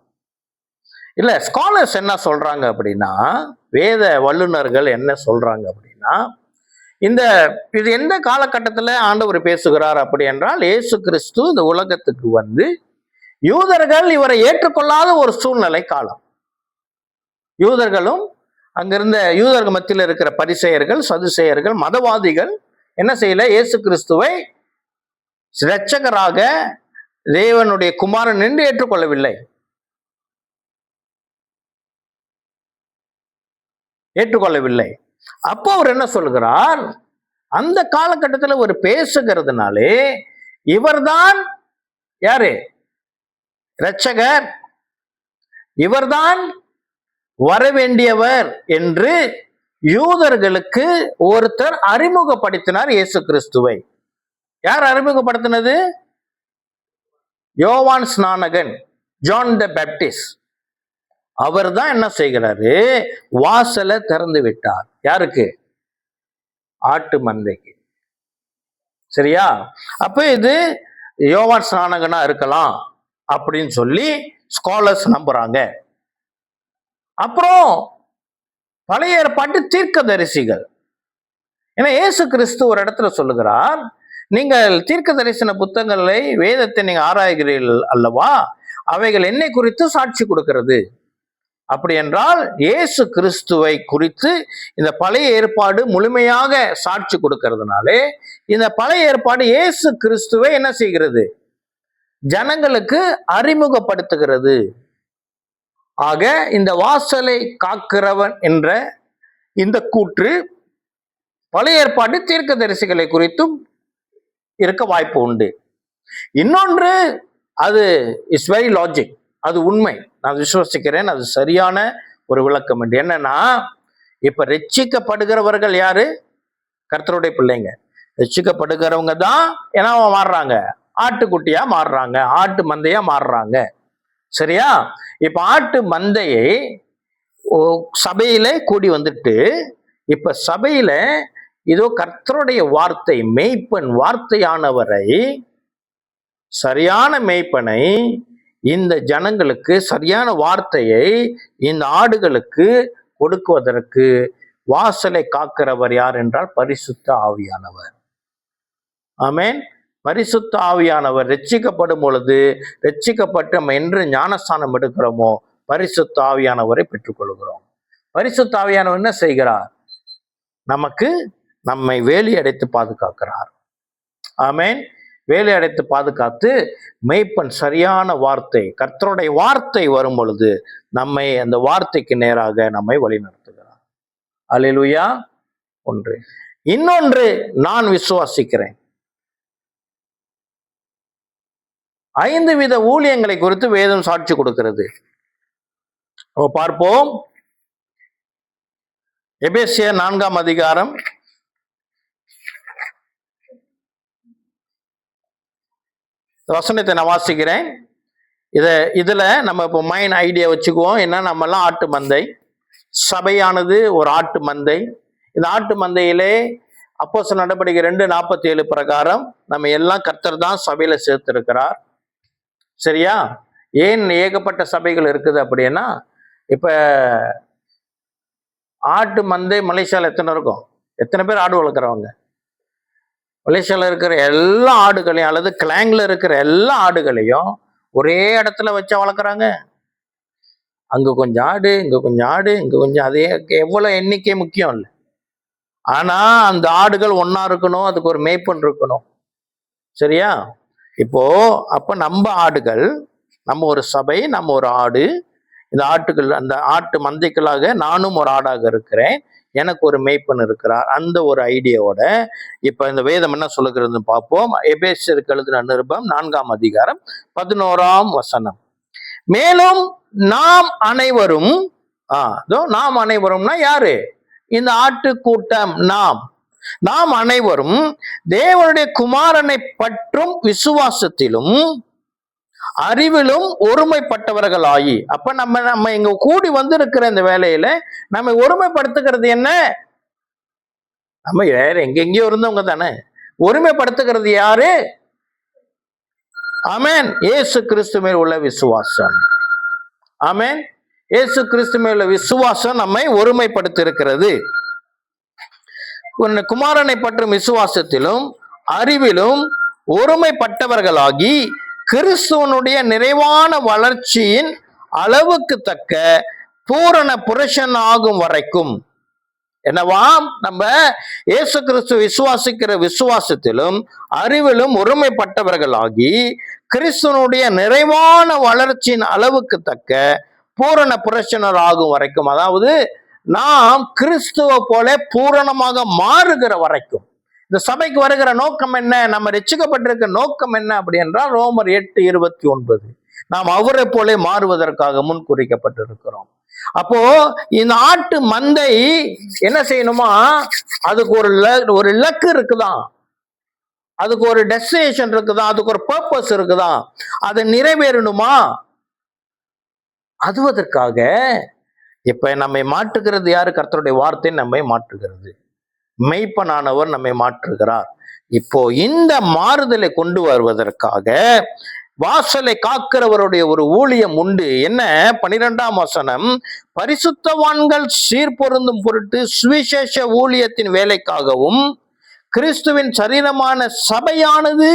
இல்ல, ஸ்காலர்ஸ் என்ன சொல்றாங்க அப்படின்னா, வேத வல்லுநர்கள் என்ன சொல்றாங்க அப்படின்னா, இது எந்த காலகட்டத்தில் ஆண்டவர் பேசுகிறார் அப்படி என்றால், இயேசு கிறிஸ்து இந்த உலகத்துக்கு வந்து யூதர்கள் இவரை ஏற்றுக்கொள்ளாத ஒரு சூழ்நிலை காலம். யூதர்களும் அங்கிருந்த யூதர்கள் மத்தியில் இருக்கிற பரிசேயர்கள், சதுசேயர்கள், மதவாதிகள் என்ன செய்யல? இயேசு கிறிஸ்துவை இரட்சகராக தேவனுடைய குமாரன் என்று ஏற்றுக்கொள்ளவில்லை. அப்போ அவர் என்ன சொல்கிறார்? அந்த காலகட்டத்தில் ஒரு பேசுகிறதுனாலே இவர்தான் யாரு? இரட்சகர், இவர்தான் வரவேண்டியவர் என்று யூதர்களுக்கு ஒருத்தர் அறிமுகப்படுத்தினார் இயேசு கிறிஸ்துவை. யார் அறிமுகப்படுத்தினது? யோவான் ஸ்நானகன், ஜான் த பேப்டிஸ்ட். அவர் தான் என்ன செய்கிறாரு? வாசலை திறந்து விட்டார். யாருக்கு? ஆட்டு மந்தைக்கு. சரியா? அப்ப இது யோவான் ஸ்நானகனா இருக்கலாம் அப்படின்னு சொல்லி ஸ்காலர்ஸ் நம்புறாங்க. அப்புறம் பழைய ஏற்பாட்டு தீர்க்கதரிசிகள், ஏன்னா இயேசு கிறிஸ்து ஒரு இடத்துல சொல்லுகிறார், நீங்கள் தீர்க்க தரிசன புத்தகங்களை, வேதத்தை நீங்க ஆராய்கிறீர்கள் அல்லவா, அவைகள் என்னை குறித்து சாட்சி கொடுக்கிறது. அப்படி என்றால் இயேசு கிறிஸ்துவை குறித்து இந்த பழைய ஏற்பாடு முழுமையாக சாட்சி கொடுக்கிறதுனாலே இந்த பழைய ஏற்பாடு இயேசு கிறிஸ்துவை என்ன செய்கிறது? ஜனங்களுக்கு அறிமுகப்படுத்துகிறது. ஆக இந்த வாசலை காக்கிறவன் என்ற இந்த கூற்று பழைய ஏற்பாடு தீர்க்கதரிசிகளை குறித்தும் இருக்க வாய்ப்பு உண்டு. இன்னொன்று, அது இஸ் வெரி லாஜிக், அது உண்மை, நான் விசுவசிக்கிறேன், அது சரியான ஒரு விளக்கம். என்னன்னா, இப்ப ரட்சிக்கப்படுகிறவர்கள் யாரு? கர்த்தருடைய பிள்ளைங்க. ரட்சிக்கப்படுகிறவங்க தான் என்னவா மாறுறாங்க? ஆட்டுக்குட்டியா மாறுறாங்க, ஆட்டு மந்தையா மாறுறாங்க. சரியா? இப்ப ஆட்டு மந்தையை சபையில கூடி வந்துட்டு, இப்ப சபையில இதோ கர்த்தருடைய வார்த்தை, மேய்ப்பன் வார்த்தையானவரை, சரியான மேய்ப்பனை, இந்த ஜனங்களுக்கு சரியான வார்த்தையை இந்த ஆடுகளுக்கு கொடுக்குவதற்கு வாசலை காக்கிறவர் யார் என்றால் பரிசுத்த ஆவியானவர். ஆமென். பரிசுத்த ஆவியானவர் ரட்சிக்கப்படும் பொழுது, ரட்சிக்கப்பட்டு நம்ம என்று ஞானஸ்தானம் எடுக்கிறோமோ பரிசுத்த ஆவியானவரை பெற்றுக்கொள்கிறோம். பரிசுத்த ஆவியானவர் என்ன செய்கிறார்? நமக்கு நம்மை வேலி அடைத்து பாதுகாக்கிறார். ஆமென். வேலை அடைத்து பாதுகாத்து மெய்ப்பன் சரியான வார்த்தை, கர்த்தருடைய வார்த்தை வரும் பொழுது நம்மை அந்த வார்த்தைக்கு நேராக நம்மை வழிநடத்துகிறார். அல்லேலூயா. ஒன்று. இன்னொன்று, நான் விசுவாசிக்கிறேன், 5 வித ஊழியங்களை குறித்து வேதம் சாட்சி கொடுக்கிறது. பார்ப்போம். எபேசியர் 4ஆம் அதிகாரம் 1 வசனத்தை நான் வாசிக்கிறேன். இதுல நம்ம இப்போ மைண்ட் ஐடியா வச்சுக்குவோம். என்ன, நம்ம எல்லாம் ஆட்டு மந்தை, சபையானது ஒரு ஆட்டு மந்தை. இந்த ஆட்டு மந்தையிலே அப்போஸ்தலர் நடபடிக்கை 2:47 பிரகாரம் நம்ம எல்லாம் கர்த்தர் தான் சபையில சேர்த்திருக்கிறார். சரியா? ஏன் ஏகப்பட்ட சபைகள் இருக்குது அப்படின்னா, இப்ப ஆட்டு மந்தை மலேசியால எத்தனை இருக்கும்? எத்தனை பேர் ஆடு வளர்க்குறவங்க? மலேசியால இருக்கிற எல்லா ஆடுகளையும் அல்லது கிளாங்ல இருக்கிற எல்லா ஆடுகளையும் ஒரே இடத்துல வச்சா வளர்க்குறாங்க. அங்க கொஞ்சம் ஆடு, இங்க கொஞ்சம் ஆடு, இங்க கொஞ்சம், அதே எவ்வளவு எண்ணிக்கை முக்கியம் இல்லை. ஆனா அந்த ஆடுகள் ஒன்னா இருக்கணும், அதுக்கு ஒரு மேய்ப்பன் இருக்கணும். சரியா? இப்போ அப்ப நம்ம ஆடுகள், நம்ம ஒரு சபை, நம்ம ஒரு ஆடு. இந்த ஆட்டுகள், அந்த ஆட்டு மந்தைகளாக நானும் ஒரு ஆடாக இருக்கிறேன், எனக்கு ஒரு மேய்ப்பன் இருக்கிறார். அந்த ஒரு ஐடியாவோட இப்ப இந்த வேதம் என்ன சொல்லுகிறது பார்ப்போம். எபேசியருக்கு எழுதின நிருபம் 4ஆம் அதிகாரம் 11ஆம் வசனம். மேலும் நாம் அனைவரும், நாம் அனைவரும்னா யாரு? இந்த ஆட்டு கூட்டம். நாம் நாம் அனைவரும் தேவனுடைய குமாரனை பற்றும் விசுவாசத்திலும் அறிவிலும் ஒருமைப்பட்டவர்கள் ஆகி. அப்ப நம்ம இங்க கூடி வந்திருக்கிற இந்த வேலையில நம்ம ஒருமைப்படுத்துகிறது என்ன? நம்ம வேற எங்கெங்கயோ இருந்தவங்க தானே. ஒருமைப்படுத்துகிறது யாரு? ஆமென். இயேசு கிறிஸ்து மேல் உள்ள விசுவாசம். ஆமென். இயேசு கிறிஸ்து மேல் உள்ள விசுவாசம் நம்மை ஒருமைப்படுத்தி இருக்கிறது. குமாரனை பற்றும் விசுவாசத்திலும் அறிவிலும் ஒருமைப்பட்டவர்களாகி கிறிஸ்துவனுடைய நிறைவான வளர்ச்சியின் அளவுக்கு தக்க பூரண புருஷன் ஆகும் வரைக்கும். என்னவாம்? நம்ம இயேசு கிறிஸ்து விசுவாசிக்கிற விசுவாசத்திலும் அறிவிலும் ஒருமைப்பட்டவர்களாகி கிறிஸ்துவனுடைய நிறைவான வளர்ச்சியின் அளவுக்கு தக்க பூரண புருஷனர் ஆகும் வரைக்கும். அதாவது நாம் கிறிஸ்துவ போல பூரணமாக மாறுகிற வரைக்கும். இந்த சபைக்கு வருகிற நோக்கம் என்ன? நம்ம ரட்சிக்கப்பட்டிருக்க நோக்கம் என்ன அப்படி என்றால் ரோமர் 8:29 நாம் அவரை போல மாறுவதற்காக முன் குறிக்கப்பட்டிருக்கிறோம். அப்போ இந்த ஆட்டு மந்தை என்ன செய்யணுமா? அதுக்கு ஒரு இலக்கு இருக்குதான், அதுக்கு ஒரு டெஸ்டினேஷன் இருக்குதான், அதுக்கு ஒரு பர்பஸ் இருக்குதான். அதை நிறைவேறணுமா? அதுவதற்காக இப்ப நம்மை மாற்றுகிறது யாரு? கர்த்தருடைய வார்த்தை நம்மை மாற்றுகிறது. மெய்ப்பனானவர் நம்மை மாற்றுகிறார். இப்போ இந்த மாறுதலை கொண்டு வருவதற்காக வாசலை காக்கிறவருடைய ஒரு ஊழியம் உண்டு. என்ன? 12ஆம் வசனம், பரிசுத்தவான்கள் சீர்பொருந்தும் பொருட்டு சுவிசேஷ ஊழியத்தின் வேலைக்காகவும் கிறிஸ்துவின் சரீரமான சபையானது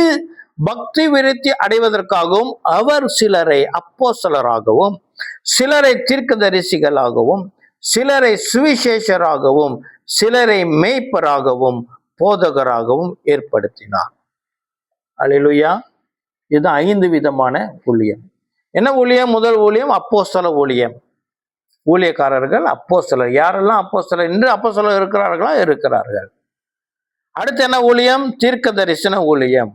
பக்தி விருத்தி அடைவதற்காகவும் அவர் சிலரை அப்போஸ்தலராகவும் சிலரை தீர்க்கதரிசிகளாகவும் சிலரை சுவிசேஷராகவும் சிலரை மேய்ப்பராகவும் போதகராகவும் ஏற்படுத்தினார். அல்லேலூயா. இது 5 விதமான ஊழியம். என்ன ஊழியம்? முதல் ஊழியம் அப்போஸ்தல ஊழியம். ஊழியக்காரர்கள் அப்போஸ்தலர். யாரெல்லாம் அப்போஸ்தலர்? இன்று அப்போஸ்தலர் இருக்கிறார்களா? இருக்கிறார்கள். அடுத்து என்ன ஊழியம்? தீர்க்க தரிசன ஊழியம்.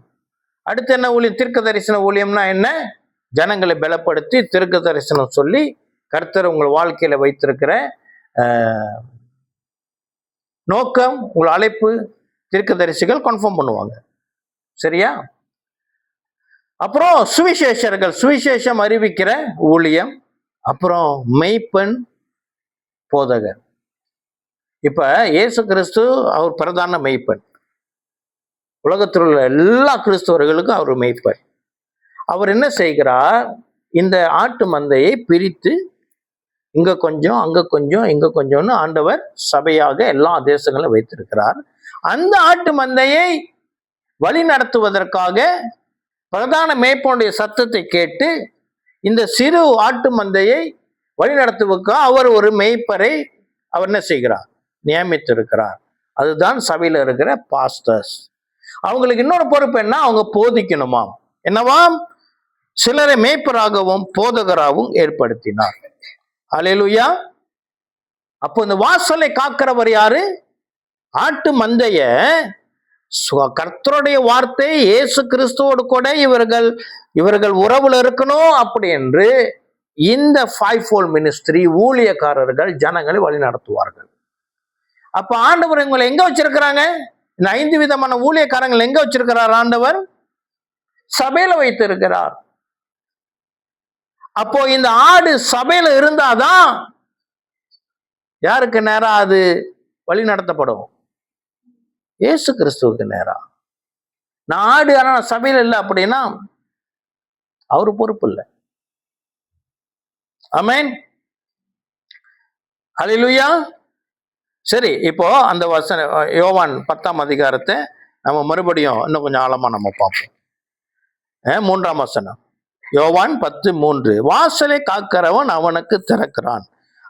அடுத்து என்ன ஊழியம்? தீர்க்க தரிசன ஊழியம்னா என்ன? ஜனங்களை பலப்படுத்தி தீர்க்க தரிசனம் சொல்லி கர்த்தர் உங்கள் வாழ்க்கையில வைத்திருக்கிற நோக்கம், உங்கள் அழைப்பு தீர்க்கதரிசிகள் கன்ஃபார்ம் பண்ணுவாங்க. சரியா? அப்புறம் சுவிசேஷர்கள், சுவிசேஷம் அறிவிக்கிற ஊழியம். அப்புறம் மெய்ப்பெண், போதகர். இப்ப இயேசு கிறிஸ்து அவர் பிரதான மெய்ப்பெண். உலகத்தில் உள்ள எல்லா கிறிஸ்தவர்களுக்கும் அவர் மெய்ப்பெண். அவர் என்ன செய்கிறார்? இந்த ஆட்டு மந்தையை பிரித்து இங்க கொஞ்சம் அங்க கொஞ்சம் இங்க கொஞ்சம்னு ஆண்டவர் சபையாக எல்லா தேசங்களும் வைத்திருக்கிறார். அந்த ஆட்டு மந்தையை வழி நடத்துவதற்காக பிரதான மேய்ப்பனுடைய சத்தத்தை கேட்டு இந்த சிறு ஆட்டு மந்தையை வழி நடத்துவதற்காக அவர் ஒரு மேய்ப்பரை அவர் என்ன செய்கிறார்? நியமித்திருக்கிறார். அதுதான் சபையில இருக்கிற பாஸ்டர்ஸ். அவங்களுக்கு இன்னொரு பொறுப்பு என்ன? அவங்க போதிக்கணுமாம். என்னவாம்? சிலரை மேய்ப்பராகவும் போதகராகவும் ஏற்படுத்தினார். அல்லேலூயா. அப்போ இந்த வாசலை காக்கிறவர் யாரு? ஆட்டு மந்தைய கர்த்தருடைய வார்த்தை இயேசு கிறிஸ்துவோடு கூட இவர்கள் உறவுல இருக்கணும் அப்படி என்று இந்த 5-fold மினிஸ்ட்ரி ஊழியக்காரர்கள் ஜனங்களை வழி நடத்துவார்கள். அப்ப ஆண்டவர் இவங்களை எங்க வச்சிருக்கிறாங்க? இந்த 5 விதமான ஊழியக்காரங்கள் எங்க வச்சிருக்கிறார் ஆண்டவர்? சபையில வைத்திருக்கிறார். அப்போ இந்த ஆடு சபையில இருந்தாதான் யாருக்கு நேரா அது வழி நடத்தப்படும்? இயேசு கிறிஸ்துவுக்கு நேரா. நான் ஆடு ஆனா சபையில இல்லை அப்படின்னா அவரு பொறுப்பு இல்லை. ஆமென். அல்லேலூயா. சரி, இப்போ அந்த யோவான் 10ஆம் அதிகாரத்தை நம்ம மறுபடியும் இன்னும் கொஞ்சம் ஆழமா நம்ம பார்ப்போம். 3ஆம் வசனம், யோவான் 10:3, வாசலை காக்கிறவன் அவனுக்கு திறக்கிறான்.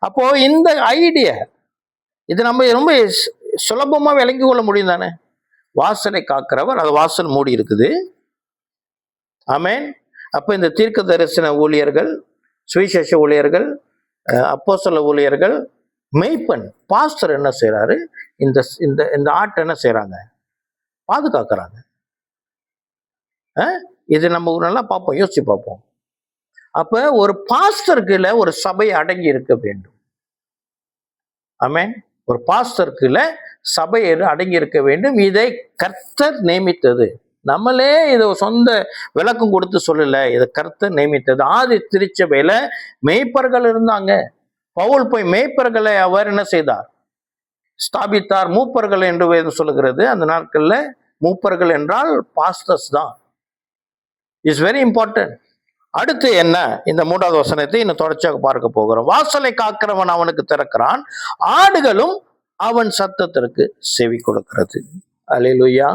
அப்போ இந்த ஐடியா இது நம்ம ரொம்ப சுலபமா விளங்கி கொள்ள முடியும் தானே? வாசலை காக்கிறவர், அது வாசல் மூடி இருக்குது. ஆமென். அப்ப இந்த தீர்க்க தரிசன ஊழியர்கள், சுவிசேஷ ஊழியர்கள், அப்போஸ்தல ஊழியர்கள், மெய்ப்பன் பாஸ்டர் என்ன செய்யறாரு? இந்த இந்த இந்த ஆட்டை என்ன செய்யறாங்க? பாதுகாக்கிறாங்க. இது நம்ம நல்லா பார்ப்போம், யோசிச்சு பார்ப்போம். அப்ப ஒரு பாஸ்டருக்குள்ள ஒரு சபை அடங்கி இருக்க வேண்டும். ஆமென். ஒரு பாஸ்டருக்குள்ள சபை அடங்கி இருக்க வேண்டும். இதை கர்த்தர் நியமித்தது. நம்மளே இதை சொந்த விளக்கம் கொடுத்து சொல்லல, இதை கர்த்தர் நியமித்தது. ஆதி திருச்சபையில மேய்ப்பர்கள் இருந்தாங்க. பவுல் போய் மேய்ப்பர்களை அவர் என்ன செய்தார்? ஸ்தாபித்தார். மூப்பர்கள் என்று வேதம் சொல்லுகிறது. அந்த நாட்கள்ல மூப்பர்கள் என்றால் பாஸ்டர்ஸ் தான். It's very important. அடுத்து என்ன? இந்த 3வது வசனத்தை இன்னும் தொடர்ச்சியாக பார்க்க போகிறோம். வாசலை காக்கிறவன் அவனுக்கு திறக்கிறான், ஆடுகளும் அவன் சத்தத்திற்கு செவி கொடுக்கிறது. அல்லேலூயா,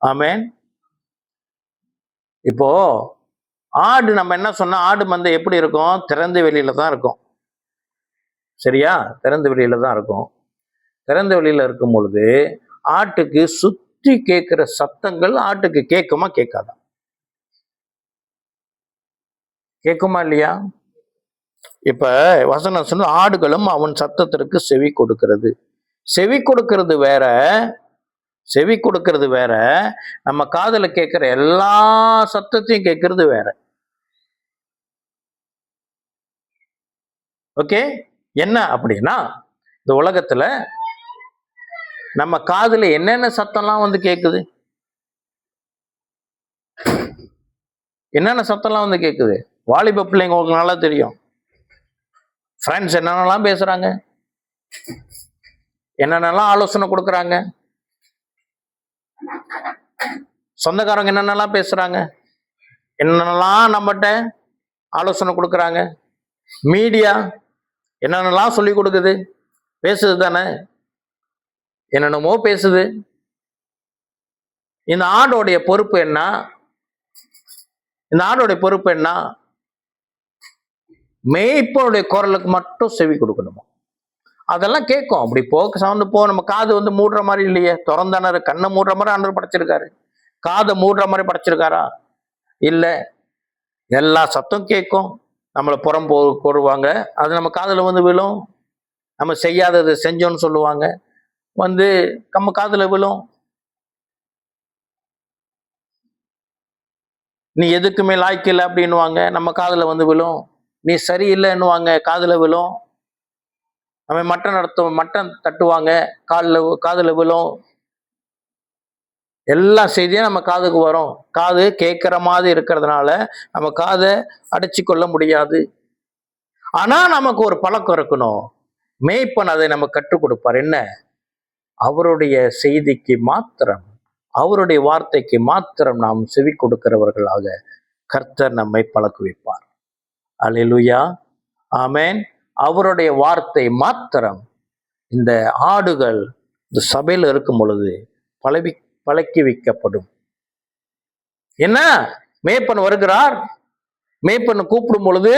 ஆமென். இப்போ ஆடு, நம்ம என்ன சொன்னா, ஆடு மந்தை எப்படி இருக்கும்? திறந்த வெளியில தான் இருக்கும். சரியா? திறந்த வெளியில தான் இருக்கும். திறந்த வெளியில இருக்கும் பொழுது ஆட்டுக்கு சுற்றி கேட்கிற சத்தங்கள் ஆட்டுக்கு கேட்குமா கேட்காதா? கேட்குமா இல்லையா? இப்ப வசனம் சொன்ன ஆடுகளும் அவன் சத்தத்திற்கு செவி கொடுக்கிறது. செவி கொடுக்கிறது வேற, செவி கொடுக்கிறது வேற, நம்ம காதுல கேட்கிற எல்லா சத்தத்தையும் கேட்கறது வேற. ஓகே, என்ன அப்படின்னா, இந்த உலகத்துல நம்ம காதுல என்னென்ன சத்தம்லாம் வந்து கேட்குது? என்னென்ன சத்தம்லாம் வந்து கேட்குது? வாலிப பிள்ளைங்க உங்களுக்கு நல்லா தெரியும். ஃப்ரெண்ட்ஸ் என்னென்னலாம் பேசுறாங்க, என்னென்னலாம் ஆலோசனை கொடுக்குறாங்க, சொந்தக்காரங்க என்னென்னலாம் பேசுறாங்க, என்னென்னலாம் நம்மகிட்ட ஆலோசனை கொடுக்குறாங்க, மீடியா என்னென்னலாம் சொல்லி கொடுக்குது, பேசுது தானே, என்னென்னமோ பேசுது. இந்த ஆடோடைய பொறுப்பு என்ன? இந்த ஆடோடைய பொறுப்பு என்ன? மேய்ப்பனுடைய குரலுக்கு மட்டும் செவி கொடுக்கணுமா? அதெல்லாம் கேட்கும். அப்படி போக்கு சவுண்டு போ. நம்ம காது வந்து மூடுற மாதிரி இல்லையே, திறந்தானரு. கண்ணை மூடுற மாதிரி ஆண்டவர் படைச்சிருக்காரு. காதை மூடுற மாதிரி படைச்சிருக்காரா? இல்ல. எல்லா சத்தம் கேட்கும். நம்மளை புறம் போடுவாங்க, அது நம்ம காதுல வந்து விழும். நம்ம செய்யாததை செஞ்சோன்னு சொல்லுவாங்க, வந்து நம்ம காதுல விழும். நீ எதுக்குமே லாய்க்கு இல்லை அப்படின்னுவாங்க, நம்ம காதுல வந்து விழும். நீ சரியில்லைன்னுவாங்க, காதுல விழும். நம்ம மட்டம் தட்டுவாங்க, காதுல விழும். எல்லா செய்தியும் நம்ம காதுக்கு வரும். காது கேட்கிற மாதிரி இருக்கிறதுனால நம்ம காதை அடைச்சி கொள்ள முடியாது. ஆனா நமக்கு ஒரு பழக்கம் இருக்கணும். மேய்ப்பன் அதை நம்ம கற்றுக் கொடுப்பார். என்ன? அவருடைய செய்திக்கு மாத்திரம், அவருடைய வார்த்தைக்கு மாத்திரம் நாம் செவி கொடுக்கிறவர்களாக கர்த்தர் நம்மை பழக்குவிப்பார். அல்லேலூயா, ஆமென். அவருடைய வார்த்தை மாத்திரம். இந்த ஆடுகள் இந்த சபையில் இருக்கும் பொழுது பழக்கி வைக்கப்படும். என்ன? மேய்ப்பன் வருகிறார், மேய்ப்பன் கூப்பிடும் பொழுது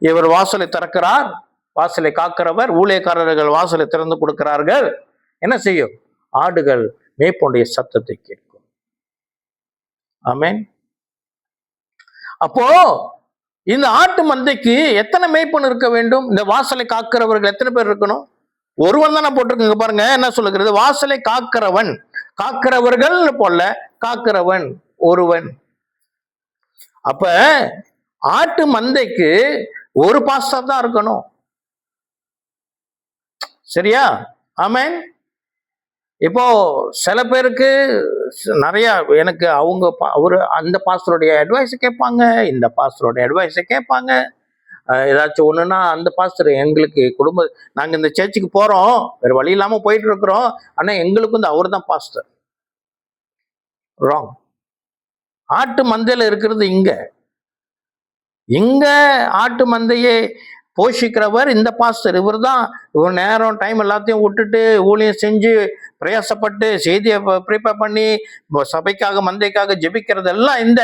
இவர் வாசலை திறக்கிறார். வாசலை காக்கிறவர், ஊழியக்காரர்கள் வாசலை திறந்து கொடுக்கிறார்கள். என்ன செய்யும்? ஆடுகள் மேய்ப்பனுடைய சத்தத்தை கேட்கும். ஆமென். அப்போ இந்த ஆட்டு மந்தைக்கு எத்தனை மேய்ப்பன் இருக்க வேண்டும்? இந்த வாசலை காக்கிறவர்கள் எத்தனை பேர் இருக்கணும்? ஒருவன் தானே போட்டிருக்குங்க. பாருங்க என்ன சொல்லுகிறது? வாசலை காக்கிறவன். காக்கிறவர்கள் போல, காக்கிறவன் ஒருவன். அப்ப ஆட்டு மந்தைக்கு ஒரு பாஸ்டர் தான் இருக்கணும். சரியா? ஆமென். இப்போ சில பேருக்கு நிறைய, எனக்கு அவரு அந்த பாஸ்டருடைய அட்வைஸை கேட்பாங்க, இந்த பாஸ்டருடைய அட்வைஸை கேட்பாங்க. ஏதாச்சும் ஒண்ணுன்னா அந்த பாஸ்டர், எங்களுக்கு நாங்க இந்த சர்ச்சுக்கு போறோம், வேற வழி இல்லாம போயிட்டு இருக்கிறோம், ஆனா எங்களுக்கு வந்து அவர் தான் பாஸ்டர். ராங். ஆட்டு மந்தையில இருக்கிறது இங்க ஆட்டு மந்தையை போஷிக்கிறவர் இந்த பாஸ்டர். இவர் தான். இவர் நேரம் டைம் எல்லாத்தையும் விட்டுட்டு ஊழியம் செஞ்சு பிரயாசப்பட்டு செய்தியை ப்ரிப்பேர் பண்ணி சபைக்காக மந்தைக்காக ஜெபிக்கிறதெல்லாம்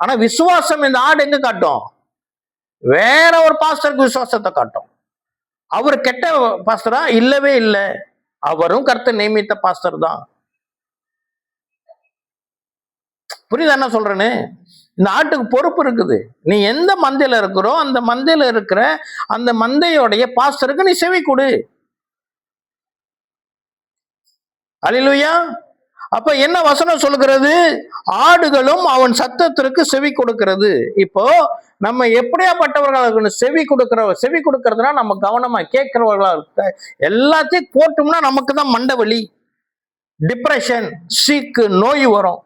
ஆனா விசுவாசம் இந்த ஆடு எங்க காட்டும்? வேற ஒரு பாஸ்டருக்கு விசுவாசத்தை காட்டும். அவர் கெட்ட பாஸ்டரா? இல்லவே இல்லை. அவரும் கர்த்தர் நியமித்த பாஸ்டர் தான். புரியுதா என்ன சொல்றேன்னு? இந்த ஆட்டுக்கு பொறுப்பு இருக்குது. நீ எந்த மந்தையில இருக்கிறோ அந்த மந்தையில இருக்கிற அந்த மந்தையோடைய பாஸ்டருக்கு நீ செவி கொடு. அல்லேலூயா. அப்ப என்ன வசனம் சொல்லுகிறது? ஆடுகளும் அவன் சத்தத்திற்கு செவி கொடுக்கிறது. இப்போ நம்ம எப்படியாப்பட்டவர்களா இருக்கணும்? செவி கொடுக்கறதுனா நம்ம கவனமா கேட்கிறவர்களா இருக்க. எல்லாத்தையும் போட்டோம்னா நமக்கு தான் மண்டை வலி, டிப்ரெஷன், சீக்கு, நோய் வரும்.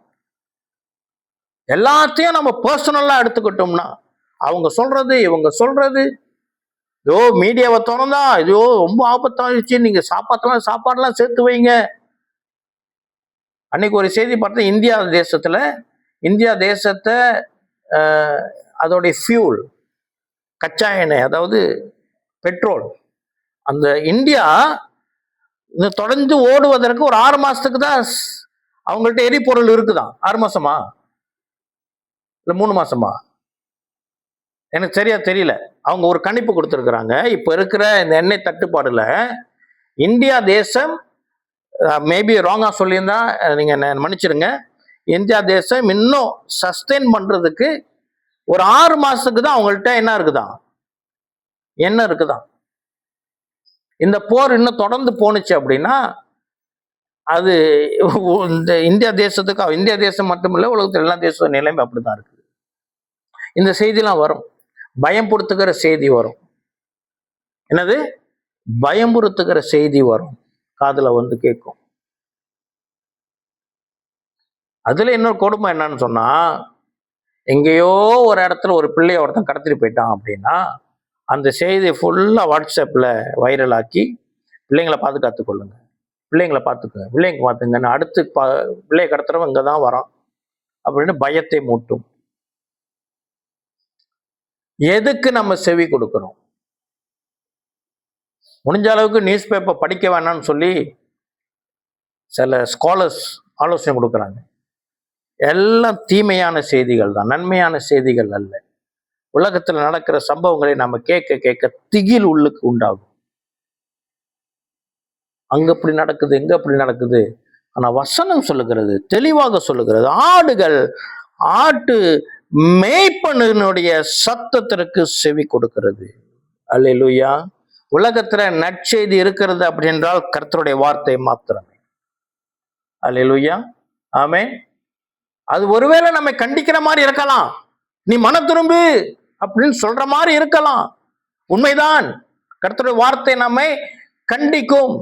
எல்லாத்தையும் நம்ம பர்சனலா எடுத்துக்கிட்டோம்னா, அவங்க சொல்றது இவங்க சொல்றது, ஐயோ மீடியாவை திறந்தா ஐயோ ரொம்ப ஆபத்தாயிடுச்சு, நீங்க சாப்பாடுலாம் சேர்த்து வைங்க. அன்னைக்கு ஒரு செய்தி பார்த்தா இந்தியா தேசத்தை அதோடைய ஃபியூல், கச்சா எண்ணெய், அதாவது பெட்ரோல், அந்த இந்தியா தொடர்ந்து ஓடுவதற்கு ஒரு 6 மாசத்துக்கு தான் அவங்கள்ட்ட எரிபொருள் இருக்குதான். 6 மாசமா இல்ல 3 மாசமா எனக்கு சரியா தெரியல. அவங்க ஒரு கணிப்பு கொடுத்துருக்குறாங்க. இப்ப இருக்கிற இந்த எண்ணெய் தட்டுப்பாடுல இந்தியா தேசம், மேபி ராங்கா சொல்லியிருந்தா நீங்க மன்னிச்சிருங்க, இந்தியா தேசம் இன்னும் சஸ்டெயின் பண்றதுக்கு ஒரு 6 மாசத்துக்கு தான் அவங்கள்ட்ட என்ன இருக்குதான். இந்த போர் இன்னும் தொடர்ந்து போனுச்சு அப்படின்னா அது இந்த இந்தியா தேசம் மட்டுமில்ல, உலகத்தில் எல்லா தேச நிலைமை அப்படிதான் இருக்குது. இந்த செய்திலாம் வரும், பயம்புறுத்துகிற செய்தி வரும். என்னது? பயம்புறுத்துகிற செய்தி வரும், காதுல வந்து கேட்கும். அதுல இன்னொரு கொடுமை என்னன்னு சொன்னா, எங்கேயோ ஒரு இடத்துல ஒரு பிள்ளைய ஒருத்தன் கடத்திட்டு போயிட்டான் அப்படின்னா அந்த செய்தியை ஃபுல்லா வாட்ஸ்அப்ல வைரல் ஆக்கி பிள்ளைங்களை பாதுகாத்துக் கொள்ளுங்க, பிள்ளைங்களை பார்த்துங்கன்னு அடுத்து பிள்ளைய கடத்துறவன் இங்கதான் வரான் அப்படின்னு பயத்தை மூட்டும். எதுக்கு நம்ம செவி கொடுக்கிறோம்? முடிஞ்ச அளவுக்கு நியூஸ் பேப்பர் படிக்க வேணாம்னு சொல்லி சில ஸ்காலர்ஸ் ஆலோசனை கொடுக்குறாங்க. எல்லாம் தீமையான செய்திகள் தான், நன்மையான செய்திகள் அல்ல. உலகத்துல நடக்கிற சம்பவங்களை நம்ம கேட்க கேட்க திகில் உள்ளுக்கு உண்டாகும். அங்க அப்படி நடக்குது, இங்க அப்படி நடக்குது. ஆனா வசனம் சொல்லுகிறது, தெளிவாக சொல்லுகிறது, ஆட்டு மேய்ப்பனுடைய சத்தத்திற்கு செவி கொடுக்கிறது. அல்லேலூயா. உலகத்துல நற்செய்தி இருக்கிறது அப்படி என்றால் கர்த்தருடைய வார்த்தை மாத்திரமே. அல்லேலூயா, ஆமென். அது ஒருவேளை நம்மை கண்டிக்கிற மாதிரி இருக்கலாம், நீ மன திரும்பு அப்படின்னு சொல்ற மாதிரி இருக்கலாம், உண்மைதான். கர்த்தருடைய வார்த்தை நம்மை கண்டிக்கும்.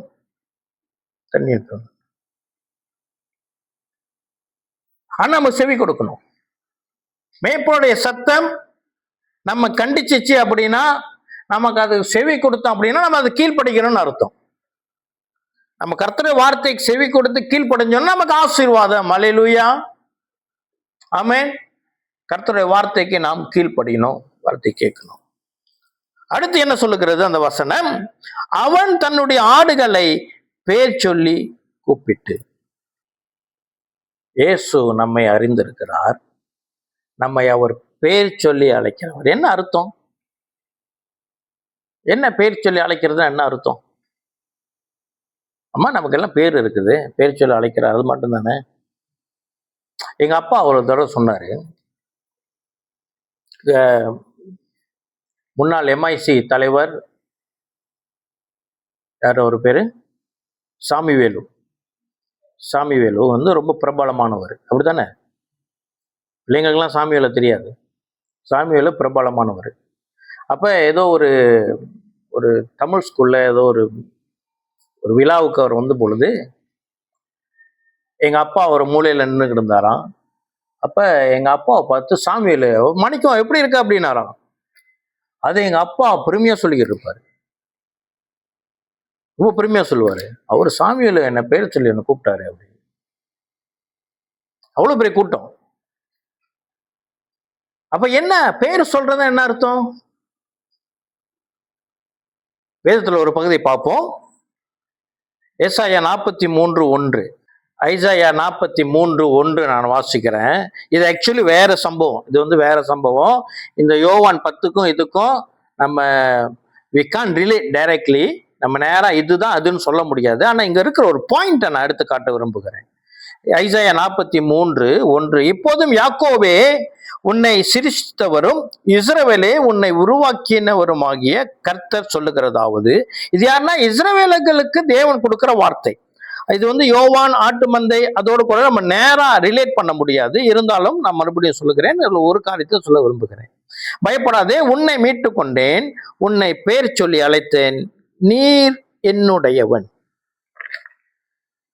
ஆனா நம்ம செவி கொடுக்கணும். மேய்ப்பனுடைய சத்தம் நம்ம கண்டிச்சிச்சு அப்படின்னா, நமக்கு அது செவி கொடுத்தோம் அப்படின்னா நம்ம அது கீழ்ப்படிக்கணும்னு அர்த்தம். நம்ம கர்த்தருடைய வார்த்தைக்கு செவி கொடுத்து கீழ்ப்படிஞ்சோம்னா நமக்கு ஆசீர்வாதம். அல்லேலூயா, ஆமென். கர்த்தருடைய வார்த்தைக்கு நாம் கீழ்ப்படியணும், வார்த்தை கேட்கணும். அடுத்து என்ன சொல்லுகிறது அந்த வசனம்? அவன் தன்னுடைய ஆடுகளை பேர் சொல்லி கூப்பிட்டு. இயேசு நம்மை அறிந்திருக்கிறார், நம்மை அவர் பேர் சொல்லி அழைக்கிறவர். என்ன அர்த்தம்? என்ன பேர் சொல்லி அழைக்கிறது என்ன அர்த்தம்? அம்மா நமக்கு எல்லாம் பேர் இருக்குது, பேர் சொல்லி அழைக்கிறார், அது மட்டும் தானே. எங்க அப்பா ஒரு தடவை சொன்னாரு, முன்னாள் MIC தலைவர் யார் ஒரு பேரு, சாமிவேலு வந்து ரொம்ப பிரபலமானவர், அப்படித்தானே? பிள்ளைங்களுக்கெல்லாம் சாமிவேலு தெரியாது, சாமிவேலு பிரபலமானவர். அப்ப ஏதோ ஒரு தமிழ் ஸ்கூல்ல ஏதோ ஒரு விழாவுக்கு அவர் வந்த பொழுது எங்க அப்பா ஒரு மூலையில நின்றுக்கிட்டு இருந்தாராம். அப்ப எங்க அப்பாவை பார்த்து சாமிவேலு, மணிக்கம் எப்படி இருக்க அப்படின்னாராம். அது எங்க அப்பா பெருமையா சொல்லிக்கிட்டு இருப்பாரு, ரொம்ப பெருமையா சொல்லுவாரு. அவரு சாமிவேலு என்ன பேர் சொல்லி என்ன கூப்பிட்டாரு அப்படின்னு. அவ்வளவு பெரிய கூட்டம். அப்ப என்ன பேர் சொல்றதா என்ன அர்த்தம்? வேதத்துல ஒரு பகுதியை பார்ப்போம். ஏசாயா 43:1, ஐசாயா 43:1 நான் வாசிக்கிறேன். இது ஆக்சுவலி வேற சம்பவம், இது வந்து வேற சம்பவம். இந்த யோவான் 10க்கும் இதுக்கும் நம்ம we can't relate directly, நம்ம நேரா இதுதான் அதுன்னு சொல்ல முடியாது. ஆனா இங்க இருக்கிற ஒரு பாயிண்ட்டை நான் எடுத்து காட்ட விரும்புகிறேன். ஐசாயா 43:1, இப்போதும் யாக்கோபே உன்னை சிருஷ்டித்தவரும் இஸ்ரவேலே உன்னை உருவாக்கினவருமாகிய கர்த்தர் சொல்லுகிறதாவது. இது யாருன்னா இஸ்ரவேலர்களுக்கு தேவன் கொடுக்கிற வார்த்தை. இது யோவான் ஆட்டு மந்தை அதோடு கூட நம்ம நேரா ரிலேட் பண்ண முடியாது. இருந்தாலும் நான் மறுபடியும் சொல்லுகிறேன், ஒரு காரியத்தை சொல்ல விரும்புகிறேன். பயப்படாதே, உன்னை மீட்டு கொண்டேன், உன்னை பேர் சொல்லி அழைத்தேன், நீர் என்னுடையவன்.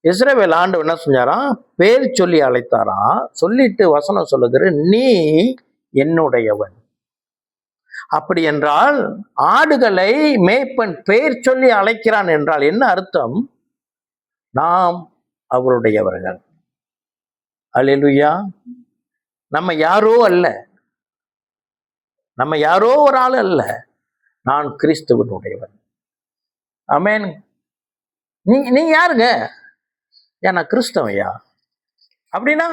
இஸ்ரவேல் ஆண்டவர் என்ன செஞ்சாராம்? பேர் சொல்லி அழைத்தாராம். சொல்லிட்டு வசனம் சொல்லுகிற, நீ என்னுடையவன். அப்படி என்றால் ஆடுகளை மேய்ப்பன் பேர் சொல்லி அழைக்கிறான் என்றால் என்ன அர்த்தம்? நாம் அவருடையவர்கள். அல்லேலூயா. நம்ம யாரோ அல்ல, நம்ம யாரோ ஒரு ஆள் அல்ல, நான் கிறிஸ்துவனுடையவன். ஆமென். நீ யாருங்க? ஏன்னா கிறிஸ்தவையா? அப்படின்னா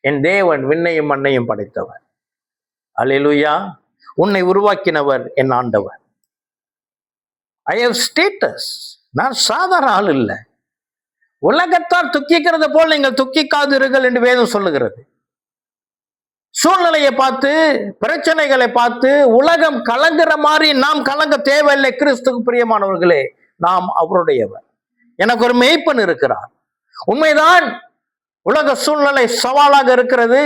என் தேவன் விண்ணையும் மண்ணையும் படைத்தவன். அல்லேலூயா. உன்னை உருவாக்கினவர் என் ஆண்டவர். I have status. நான் சாதாரண ஆள் இல்லை. உலகத்தார் துக்கிக்கிறது போல் நீங்கள் துக்கிக்காதீர்கள் என்று வேதம் சொல்லுகிறது. சூழ்நிலையை பார்த்து, பிரச்சனைகளை பார்த்து உலகம் கலங்குற மாதிரி நாம் கலங்க தேவையில்லை. கிறிஸ்துவுக்கு பிரியமானவர்களே, நாம் அவருடையவர். எனக்கு ஒரு மேய்ப்பன் இருக்கிறார். உண்மைதான், உலக சூழ்நிலை சவாலாக இருக்கிறது,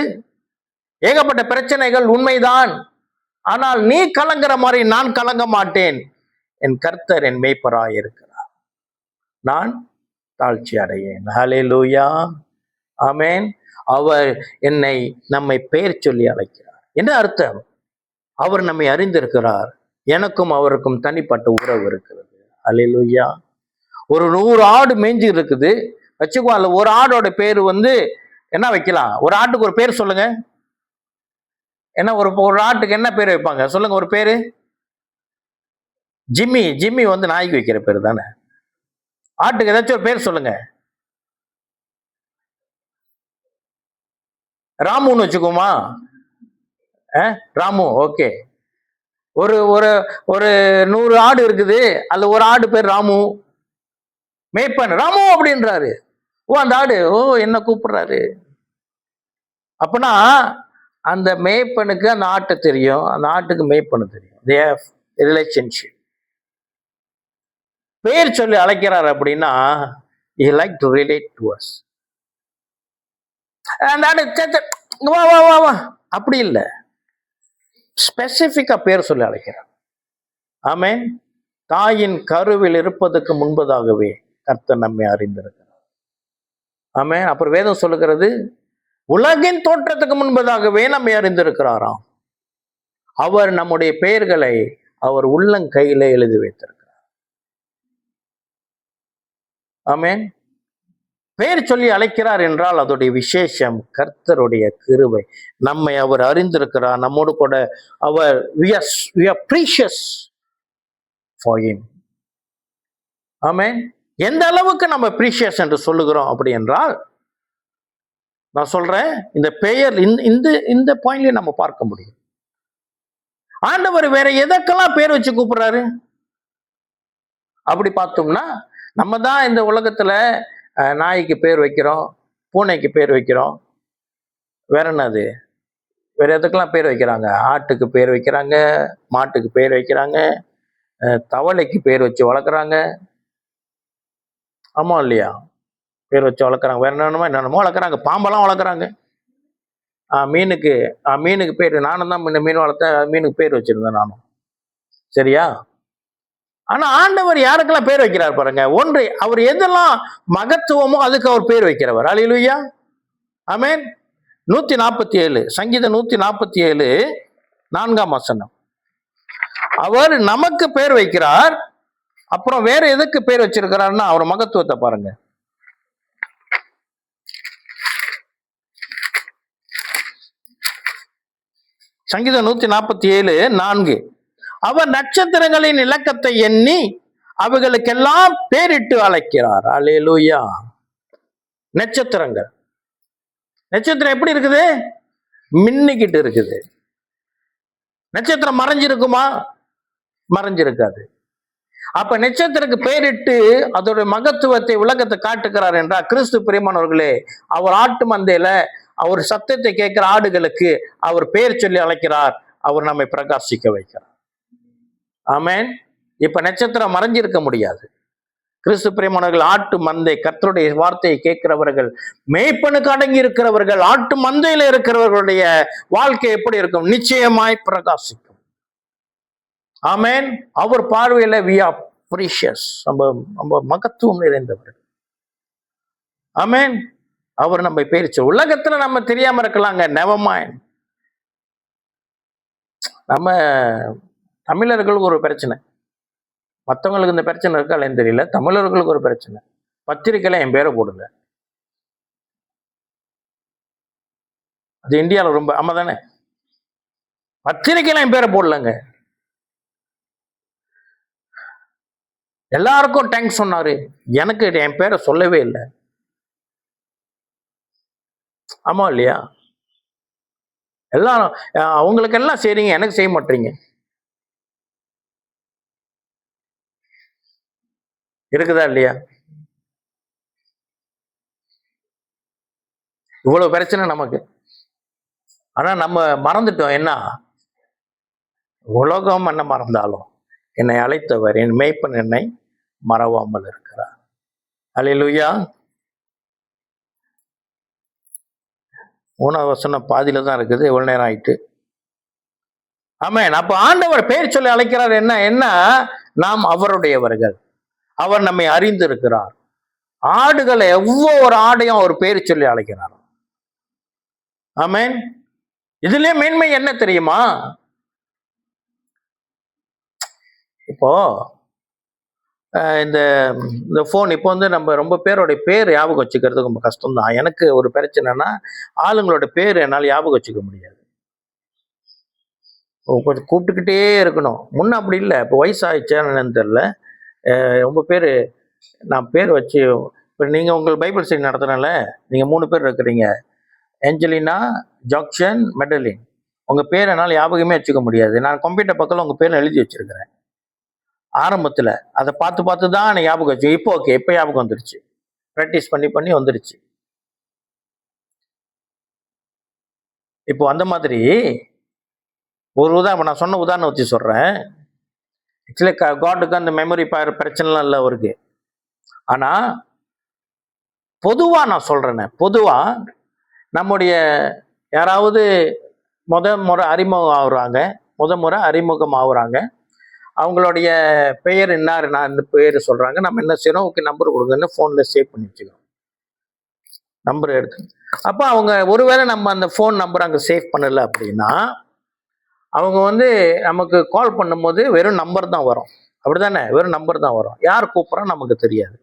ஏகப்பட்ட பிரச்சனைகள் உண்மைதான். ஆனால் நீ கலங்குற மாதிரி நான் கலங்க மாட்டேன். என் கர்த்தர் என் மேய்ப்பராய் இருக்கிறார், நான் தாழ்ச்சி அடையேன். ஹல்லேலூயா. ஆமென். அவர் நம்மை பெயர் சொல்லி அழைக்கிறார். என்ன அர்த்தம்? அவர் நம்மை அறிந்திருக்கிறார். எனக்கும் அவருக்கும் தனிப்பட்ட உறவு இருக்கிறது. ஹல்லேலூயா. ஒரு 100 ஆடு மேய்ஞ்சி இருக்குது வச்சுக்கோ. அதுல ஒரு ஆடோட பேரு என்ன வைக்கலாம்? ஒரு ஆட்டுக்கு ஒரு பேர் சொல்லுங்க. என்ன ஒரு ஆட்டுக்கு என்ன பேர் வைப்பாங்க சொல்லுங்க? ஒரு பேரு ஜிம்மி. ஜிம்மி நாய்க்கு வைக்கிற பேரு தானே. ஆட்டுக்கு ஏதாச்சும் ஒரு பேர் சொல்லுங்க. ராமுன்னு வச்சுக்கோமா? ராமு. ஓகே. ஒரு ஒரு ஒரு 100 ஆடு இருக்குது, அதுல ஒரு ஆடு பேர் ராமு. மேய்ப்பன் ராமு அப்படின்றாரு. அந்த ஆடு என்ன கூப்பிடுறாரு. அப்பனா அந்த மேய்ப்பனுக்கு அந்த ஆட்டை தெரியும், அந்த ஆட்டுக்கு மேய்ப்பனு தெரியும். They have relationship. பேர் சொல்லி அழைக்கிறார் அப்படின்னா he like to relate to us. அந்த ஆடு வா வா வா வா அப்படி இல்லை, ஸ்பெசிபிக்கா பேர் சொல்லி அழைக்கிறார். ஆமென். தாயின் கருவில் இருப்பதற்கு முன்பதாகவே கர்த்தர் நம்மை அறிந்திருக்கிறார். ஆமென். அப்புறம் வேதம் சொல்லுகிறது, உலகின் தோற்றத்துக்கு முன்பதாகவே நம்மை அறிந்திருக்கிறாராம். அவர் நம்முடைய பெயர்களை அவர் உள்ளங்கையில எழுதி வைத்திருக்கிறார். ஆமென். பெயர் சொல்லி அழைக்கிறார் என்றால் அதோடைய விசேஷம் கர்த்தருடைய கிருபை. நம்மை அவர் அறிந்திருக்கிறார். நம்மோடு கூட அவர் we are precious for him. ஆமென். எந்த அளவுக்கு நம்ம ப்ரீஷியஸ் என்று சொல்லுகிறோம் அப்படி என்றால், நான் சொல்றேன், இந்த பெயர் இந்த பாயிண்ட்லயே நம்ம பார்க்க முடியும். ஆண்டவர் வேற எதற்கெல்லாம் பேர் வச்சு கூப்பிடுறாரு அப்படி பார்த்தோம்னா, நம்ம தான் இந்த உலகத்துல நாய்க்கு பேர் வைக்கிறோம், பூனைக்கு பேர் வைக்கிறோம். வேற என்னது? வேற எதுக்கெல்லாம் பேர் வைக்கிறாங்க? ஆட்டுக்கு பேர் வைக்கிறாங்க, மாட்டுக்கு பேர் வைக்கிறாங்க, தவளைக்கு பேர் வச்சு வளர்க்குறாங்க. ஆமா இல்லையா? பேர் வச்சு வளர்க்குறாங்க. வேற என்னென்னமோ வளர்க்குறாங்க. பாம்பெல்லாம் வளர்க்குறாங்க. மீனுக்கு பேர், நானும் தான் மீன் வளர்த்தேன், மீனுக்கு பேர் வச்சிருந்தேன் நானும். சரியா? ஆனா ஆண்டவர் யாருக்கெல்லாம் பேர் வைக்கிறார் பாருங்க. ஒன்று, அவர் எதெல்லாம் மகத்துவமோ அதுக்கு அவர் பேர் வைக்கிறவர். அல்லேலூயா. ஆமென். 147 சங்கீதம் 147 4ஆம் வசனம். அவர் நமக்கு பேர் வைக்கிறார். அப்புறம் வேற எதுக்கு பேர் வச்சிருக்கிறாருன்னா அவர் மகத்துவத்தை பாருங்க. சங்கீதம் 147 4. அவர் நட்சத்திரங்களின் இலக்கத்தை எண்ணி அவைகளுக்கெல்லாம் பேரிட்டு அழைக்கிறார். அல்லேலூயா. நட்சத்திரங்கள், நட்சத்திரம் எப்படி இருக்குது? மின்னிக்கிட்டு இருக்குது. நட்சத்திரம் மறைஞ்சிருக்குமா? மறைஞ்சிருக்காது. அப்ப நட்சத்திரக்கு பெயரிட்டு அதோட மகத்துவத்தை உலகத்தை காட்டுகிறார் என்றால், கிறிஸ்து பிரியமானவர்களே, அவர் ஆட்டு மந்தையில அவர் சத்தத்தை கேட்கிற ஆடுகளுக்கு அவர் பெயர் சொல்லி அழைக்கிறார். அவர் நம்மை பிரகாசிக்க வைக்கிறார். ஆமென். இப்ப நட்சத்திரம் மறைஞ்சிருக்க முடியாது. கிறிஸ்து பிரியமானவர்கள், ஆட்டு மந்தை, கர்த்தருடைய வார்த்தையை கேட்கிறவர்கள், மேய்ப்பனுக்கு அடங்கி இருக்கிறவர்கள், ஆட்டு மந்தையில இருக்கிறவர்களுடைய வாழ்க்கை எப்படி இருக்கும்? நிச்சயமாய் பிரகாசிக்கும். ஆமென். அவர் பார்வையில we are precious. நம்ம மகத்துவம் நிறைந்தவர். ஆமென். அவர் நம்ம பேரிச்சு. உலகத்துல நம்ம தெரியாம இருக்கலாங்க, never mind. நம்ம தமிழர்களுக்கு ஒரு பிரச்சனை, மற்றவங்களுக்கு இந்த பிரச்சனை இருக்கா இல்லைன்னு தெரியல. தமிழர்களுக்கு ஒரு பிரச்சனை, பத்திரிக்கையில என் பேரை போடுங்க. அது இந்தியாவில் ரொம்ப ஆமா தானே, பத்திரிக்கையில என் பேரை போடலங்க. எல்லாருக்கும் தேங்க்ஸ் சொன்னாரு, எனக்கு என் பேரை சொல்லவே இல்லை. ஆமா இல்லையா? எல்லாரும் அவங்களுக்கு எல்லாம் செய்றீங்க, எனக்கு செய்ய மாட்டீங்க. இருக்குதா இல்லையா? இவ்வளவு பிரச்சனை நமக்கு. ஆனா நம்ம மறந்துட்டோம். என்ன? உலகம் என்ன மறந்தாலும் என்னை அழைத்தவர், என் மேய்ப்பன் என்னை மறவாமல் இருக்கிறார். அல்லேலூயா. 3வது வசனம் பாதியில தான் இருக்குது, எவ்வளவு நேரம் ஆயிட்டு. ஆமென். அப்ப ஆண்டவர் பெயர் சொல்லி அழைக்கிறார். என்ன என்ன? நாம் அவருடையவர்கள், அவர் நம்மை அறிந்து இருக்கிறார். ஆடுகளை ஒவ்வொரு ஆடையும் அவர் பேர் சொல்லி அழைக்கிறார். ஆமென். இதுலயே மேன்மை என்ன தெரியுமா? இப்போ இந்த இந்த ஃபோன் இப்போ நம்ம ரொம்ப பேருடைய பேர் ஞாபகம் வச்சுக்கிறது ரொம்ப கஷ்டம் தான். எனக்கு ஒரு பிரச்சனைனா, ஆளுங்களோட பேர் என்னால் ஞாபகம் வச்சுக்க முடியாது. கொஞ்சம் கூப்பிட்டுக்கிட்டே இருக்கணும். முன்ன அப்படி இல்லை. இப்போ வயசாகிடுச்சேன்னு தெரியல, ரொம்ப பேர் நான் பேர் வச்சு. இப்போ நீங்கள் உங்கள் பைபிள் ஸ்டடி நடத்துனால நீங்கள் 3 பேர் இருக்கிறீங்க, ஏஞ்சலினா, ஜாக்சன், மெடலின். உங்கள் பேர் என்னால் ஞாபகமே வச்சுக்க முடியாது. நான் கம்ப்யூட்டர் பக்கத்தில் உங்கள் பேர் எழுதி வச்சிருக்கிறேன். ஆரம்பத்தில் அதை பார்த்து பார்த்து தான் எனக்கு ஞாபகம் வச்சு. இப்போ ஓகே, இப்போ ஞாபகம் வந்துருச்சு, ப்ராக்டிஸ் பண்ணி பண்ணி வந்துருச்சு. இப்போ அந்த மாதிரி ஒரு உதாரணம், நான் சொன்ன உதாரணம் வச்சு சொல்கிறேன். ஆக்சுவலி காட்டுக்கு அந்த மெமரி பிரச்சனைலாம் இல்லை அவருக்கு. ஆனால் பொதுவாக நான் சொல்கிறேன்னு, பொதுவாக நம்முடைய யாராவது முறை அறிமுகம் ஆகுறாங்க, அவங்களுடைய பெயர் என்ன, நான் இந்த பெயர் சொல்கிறாங்க, நம்ம என்ன செய்யறோம்? ஓகே, நம்பர் கொடுங்கன்னு ஃபோனில் சேவ் பண்ணி வச்சுக்கிறோம், நம்பர் எடுத்து. அப்போ அவங்க ஒருவேளை நம்ம அந்த ஃபோன் நம்பர் அங்கே சேவ் பண்ணலை அப்படின்னா, அவங்க நமக்கு கால் பண்ணும்போது வெறும் நம்பர் தான் வரும். அப்படிதானே? வெறும் நம்பர் தான் வரும். யார் கூப்பிட்றா நமக்கு தெரியாது.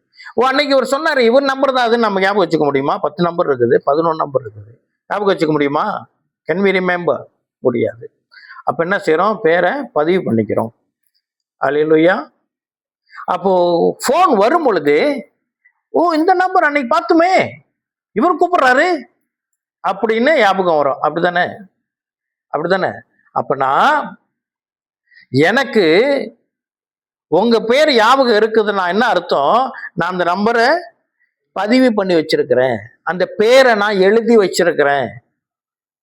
அன்னைக்கு இவர் சொன்னார், இவர் நம்பர் தான் அதுன்னு நம்ம ஞாபகம் வச்சுக்க முடியுமா? 10 நம்பர் இருக்குது, 11 நம்பர் இருக்குது, ஞாபகம் வச்சுக்க முடியுமா? Can we remember? முடியாது. அப்போ என்ன செய்கிறோம்? பேரை பதிவு பண்ணிக்கிறோம். அல்லேலூயா. அப்போ ஃபோன் வரும் பொழுது, ஓ இந்த நம்பர் அன்னைக்கு பார்த்துமே, இவர் கூப்பிடுறாரு அப்படின்னு ஞாபகம் வரும். அப்படிதானே? அப்படிதானே? அப்பனா எனக்கு உங்க பேர் ஞாபகம் இருக்குதுன்னா என்ன அர்த்தம்? நான் அந்த நம்பரை பதிவு பண்ணி வச்சிருக்கிறேன், அந்த பேரை நான் எழுதி வச்சிருக்கிறேன்.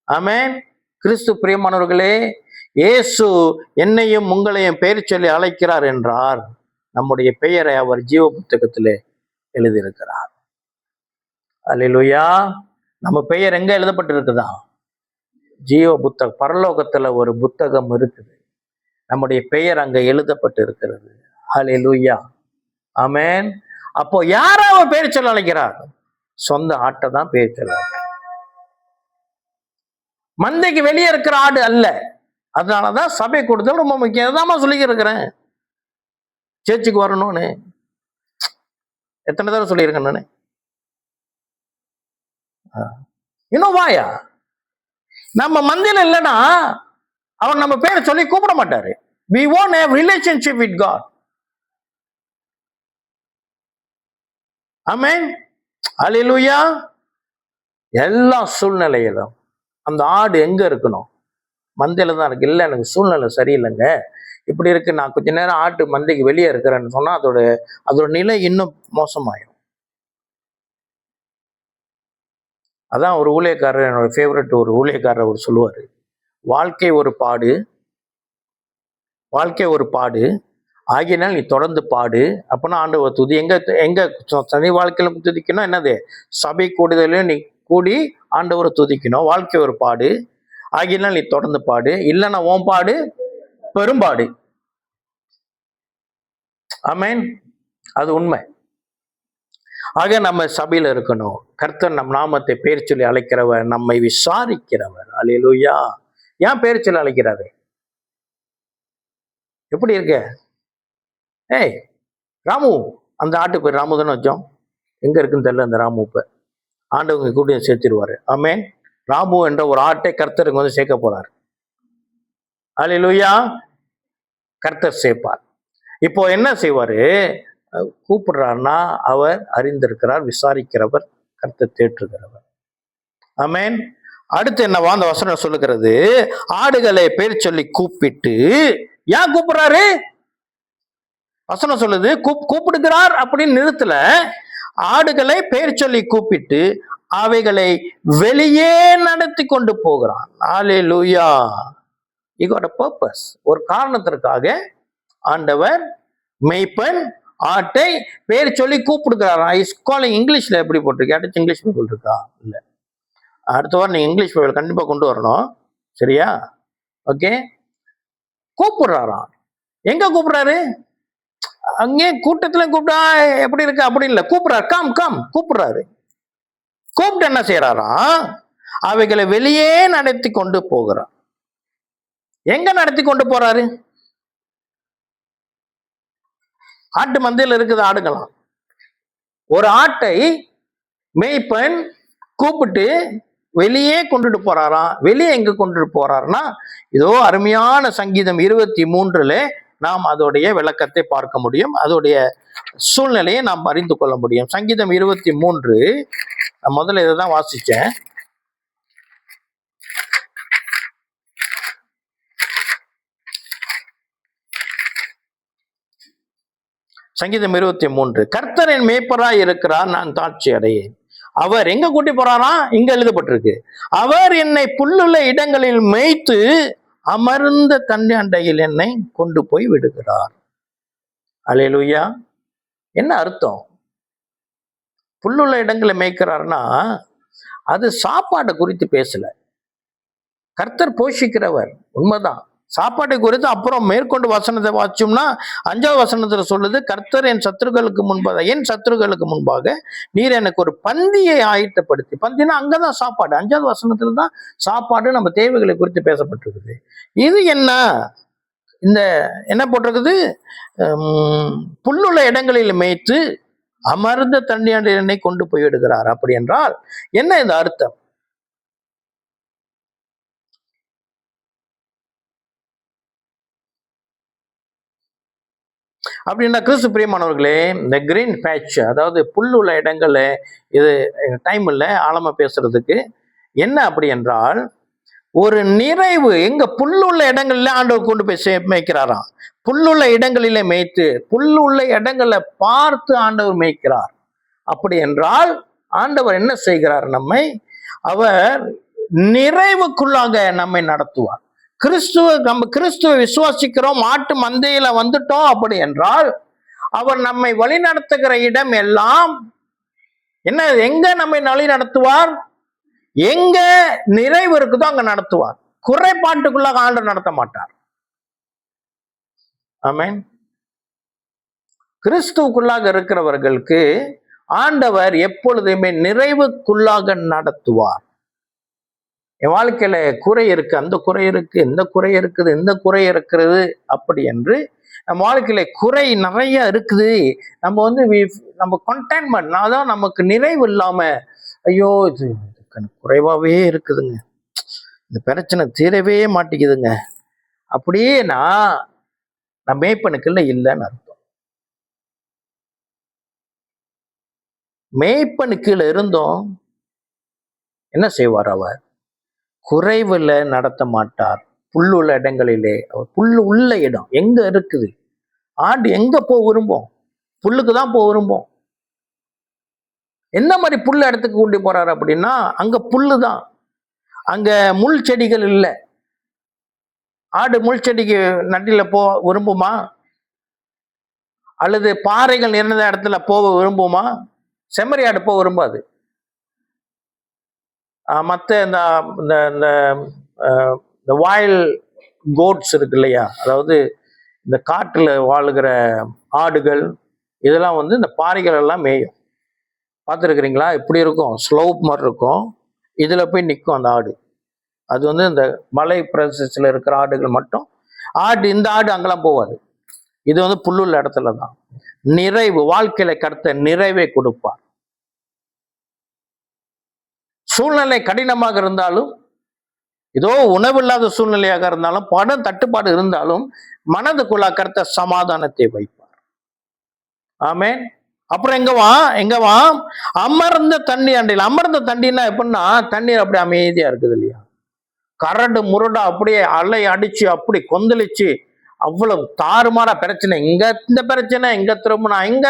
ஆமென். கிறிஸ்து பிரியமானவர்களே, இயேசு என்னையும் உங்களையும் பெயர் சொல்லி அழைக்கிறார் என்றார், நம்முடைய பெயரை அவர் ஜீவ புத்தகத்திலே எழுதியிருக்கிறார். அல்லேலூயா. நம்ம பெயர் எங்க எழுதப்பட்டிருக்குதா? ஜீவ புத்தகம், பரலோகத்துல ஒரு புத்தகம் இருக்குது, நம்முடைய பெயர் அங்க எழுதப்பட்டு இருக்கிறது. அல்லேலூயா. ஆமென். அப்போ யாரா அவர் பெயர் சொல்ல அழைக்கிறார்? சொந்த ஆட்டை தான் பெயர் சொல்ல அழைக்கிறார், மந்தைக்கு வெளியே இருக்கிற ஆடு அல்ல. அதனாலதான் சபை கொடுத்தல் ரொம்ப முக்கியம். அதான் சொல்லி இருக்கிறேன், சேர்ச்சுக்கு வரணும்னு எத்தனை தடவை சொல்லியிருக்கேன் நானு. இன்னும் வாயா, நம்ம மந்தையில இல்லைன்னா அவர் நம்ம பேரை சொல்லி கூப்பிட மாட்டாரு. We won't have relationship with God. ஆமென். அல்லேலூயா. எல்லா சூழ்நிலையிலும் அந்த ஆடு எங்க இருக்கணும்? மந்தையில தான் இருக்கு. இல்லை எனக்கு சூழ்நிலை சரியில்லைங்க, இப்படி இருக்கு, நான் கொஞ்ச நேரம் ஆட்டு மந்தைக்கு வெளியே இருக்கிறேன்னு சொன்னா அதோட நிலை இன்னும் மோசமாயிடும். அதான் ஒரு ஊழியக்காரர், என்னோட ஃபேவரட் ஒரு ஊழியக்காரர் அவர் சொல்லுவாரு, வாழ்க்கை ஒரு பாடு, ஆகினால் நீ தொடர்ந்து பாடு. அப்பனா ஆண்டவர் துதி. எங்க எங்க தனி வாழ்க்கையில துதிக்கணும்? என்னது? சபை கூடுதலையும் நீ கூடி ஆண்டவரை துதிக்கணும். வாழ்க்கை ஒரு பாடு. ஆகினால் நீ தொடர்ந்து பாடு. இல்லைன்னா ஓன் பாடு பெரும்பாடு. ஆமென். அது உண்மை. ஆக நம்ம சபையில இருக்கணும். கர்த்தர் நம் நாமத்தை பேர் சொல்லி அழைக்கிறவர், நம்மை விசாரிக்கிறவர். அல்லேலூயா. ஏன் பேர் சொல்லி அழைக்கிறாரு? எப்படி இருக்க? ஏய் ராமு, அந்த ஆட்டு பேர் ராமு தானே வச்சோம். எங்க இருக்குன்னு தெரியல அந்த ராமு. இப்ப ஆண்டவங்க கூட சேர்த்திருவாரு. ஆமென். ராமு என்ற ஒரு ஆட்டை கர்த்தருக்கு வந்து சேர்க்க போறாரு. அல்லேலூயா. கர்த்தர் சேர்ப்பார். இப்போ என்ன செய்வாரு? கூப்பிடுறாருன்னா அவர் அறிந்திருக்கிறார், விசாரிக்கிறவர், கர்த்தர் தேற்றுகிறவர். ஆமென். அடுத்து என்னவா அந்த வசனம் சொல்லுகிறது? ஆடுகளை பேர் சொல்லி கூப்பிட்டு. ஏன் கூப்பிடுறாரு? வசனம் சொல்லுது கூப்பிடுகிறார் அப்படின்னு நிறுத்தல. ஆடுகளை பேர் சொல்லி கூப்பிட்டு அவைகளை வெளியே நடத்தி கொண்டு போகிறான். அல்லேலூயா. He got a purpose. ஒரு காரணத்திற்காக ஆண்டவர் மேய்ப்பன் ஆட்டை பேர் சொல்லி கூப்பிடுகிறாராம். Is calling. இங்கிலீஷ்ல எப்படி போட்டிருக்கு? அடுத்து இங்கிலீஷ் பைபிள் இருக்கா? இல்ல. அடுத்த வாரம் நீங்க இங்கிலீஷ் பைபிள் கண்டிப்பா கொண்டு வரணும். சரியா? ஓகே. கூப்பிடுறாராம். எங்க கூப்பிடுறாரு? அங்கே கூட்டத்துல கூப்பிட்டா எப்படி இருக்கு அப்படி இல்ல. கூப்பிடுறாரு. கம் கம் கூப்பிடுறாரு. கூப்பிட்டு என்ன செய்யறாராம்? அவைகளை வெளியே நடத்தி கொண்டு போகிறார். எங்க நடத்தி கொண்டு போறாரு? ஆட்டு மந்தையில் இருக்குது ஆடுகளாம். ஒரு ஆட்டை மேய்ப்பன் கூப்பிட்டு வெளியே கொண்டுட்டு போறாராம். வெளியே எங்க கொண்டுட்டு போறாருன்னா, இதோ அருமையான சங்கீதம் 23 நாம் அதோடைய விளக்கத்தை பார்க்க முடியும். அதோடைய சூழ்நிலையை நாம் அறிந்து கொள்ள முடியும். சங்கீதம் 23 நான் முதல்ல இதை தான் வாசிச்சேன். சங்கீதம் 23. கர்த்தரின் மேய்ப்பராய் இருக்கிறார், நான் தாட்சி அடையேன். அவர் எங்க கூட்டி போறாரா? இங்க எழுதப்பட்டிருக்கு. அவர் என்னை புல்லுள்ள இடங்களில் மேய்த்து அமர்ந்த தண்ணி அண்டையில் என்னை கொண்டு போய் விடுகிறார். அல்லேலூயா. என்ன அர்த்தம்? புல்லுள்ள இடங்களை மேய்க்கிறார்னா அது சாப்பாட்டை குறித்து பேசல. கர்த்தர் போஷிக்கிறவர், உண்மைதான். சாப்பாட்டை குறித்து அப்புறம் மேற்கொண்டு வசனத்தை வாச்சோம்னா 5வது வசனத்துல சொல்லுது, கர்த்தர் என் சத்துருக்களுக்கு முன்பாக நீர் எனக்கு ஒரு பந்தியை ஆயத்தப்படுத்தி. பந்தினா அங்கதான் சாப்பாடு. 5வது வசனத்துல தான் சாப்பாடு நம்ம தேவைகளை குறித்து பேசப்பட்டிருக்குது. இது என்ன? இந்த என்ன போட்டிருக்குது? புல்லுள்ள இடங்களில் மேய்த்து அமர்ந்த தண்ணீர் என்னை கொண்டு போய் விடுகிறார். அப்படி என்றால் என்ன இந்த அர்த்தம்? அப்படின்னா கிறிஸ்து பிரியமானவர்களே, இந்த கிரீன் பேட்ச், அதாவது புல் உள்ள இடங்கள்ல, இது டைம் இல்லை ஆழமா பேசுறதுக்கு. என்ன அப்படி என்றால், ஒரு நிறைவு எங்க புல்லுள்ள இடங்கள்ல ஆண்டவர் கொண்டு போய் மேய்க்கிறாராம். புல்லுள்ள இடங்களிலே மேய்த்து, புல்லுள்ள இடங்களை பார்த்து ஆண்டவர் மேய்க்கிறார். அப்படி என்றால் ஆண்டவர் என்ன செய்கிறார்? அவர் நிறைவுக்குள்ளாக நம்மை நடத்துவார். நம்ம கிறிஸ்துவ விசுவாசிக்கிறோம், ஆட்டு மந்தையில வந்துட்டோம் அப்படி என்றால் அவர் நம்மை வழி நடத்துகிற இடம் எல்லாம் என்ன? எங்க நம்மை வழி நடத்துவார்? எங்க நிறைவு இருக்குதோ அங்க நடத்துவார். குறைபாட்டுக்குள்ளாக ஆண்டவர் நடத்த மாட்டார். ஆமென். கிறிஸ்துவுக்குள்ளாக இருக்கிறவர்களுக்கு ஆண்டவர் எப்பொழுதுமே நிறைவுக்குள்ளாக நடத்துவார். என் வாழ்க்கையில குறை இருக்கு, அந்த குறை இருக்கு, இந்த குறை இருக்குது, இந்த குறை இருக்கிறது அப்படி என்று நம்ம வாழ்க்கையில குறை நிறைய இருக்குது. நம்ம கண்டெயின்மெண்ட், அதான் நமக்கு நிறைவு இல்லாம, ஐயோ இது குறைவாவே இருக்குதுங்க, இந்த பிரச்சனை தீரவே மாட்டேங்குதுங்க, அப்படியே நான் மேய்ப்பனுக்குள்ள இல்லைன்னு அர்த்தம். மேய்ப்பனுக்குள்ள இருந்தோம் என்ன செய்வார்? அவர் குறைவுல நடத்த மாட்டார். புல்லுள்ள இடங்களிலே, புல்லு உள்ள இடம் எங்க இருக்குது? ஆடு எங்க போக விரும்பும்? புல்லுக்கு தான் போக விரும்பும். எந்த மாதிரி புல்லு இடத்துக்கு கொண்டு போறாரு அப்படின்னா, அங்க புல்லு தான், அங்க முள் செடிகள் இல்லை. ஆடு முள் செடிக்கு நட்டில விரும்புமா? அல்லது பாறைகள் நிறைந்த இடத்துல போக விரும்புமா? செம்மறி ஆடு போக விரும்பாது. மற்ற இந்த வாயில் கோட்ஸ் இருக்கு இல்லையா, அதாவது இந்த காட்டில் வாழுகிற ஆடுகள், இதெல்லாம் வந்து இந்த பாறைகள் எல்லாம் மேயும். பார்த்துருக்குறீங்களா? இப்படி இருக்கும், ஸ்லோப் மாதிரி இருக்கும், இதில் போய் நிற்கும் அந்த ஆடு. அது வந்து இந்த மலை பிரதேசத்தில் இருக்கிற ஆடுகள் மட்டும். இந்த ஆடு அங்கெல்லாம் போவாது. இது வந்து புல்லுள்ள இடத்துல தான் நிறைவு, வாழ்க்கையில கர்த்தர் நிறைவை கொடுப்பார். சூழ்நிலை கடினமாக இருந்தாலும், ஏதோ உணவில்லாத சூழ்நிலையாக இருந்தாலும், பணம் தட்டுப்பாடு இருந்தாலும், மனதுக்குள்ள கர்த்தர் சமாதானத்தை வைப்பார். ஆமென். அப்புறம் எங்க வா அமர்ந்த தண்ணி அண்டையில். அமர்ந்த தண்ணின்னா எப்படின்னா, தண்ணீர் அப்படி அமைதியா இருக்குது இல்லையா, கரடு முரடா அப்படியே அலை அடிச்சு அப்படி கொந்தளிச்சு அவ்வளவு தாறுமாறா பிரச்சனை. இந்த பிரச்சனை, இங்க திரும்பினா இங்க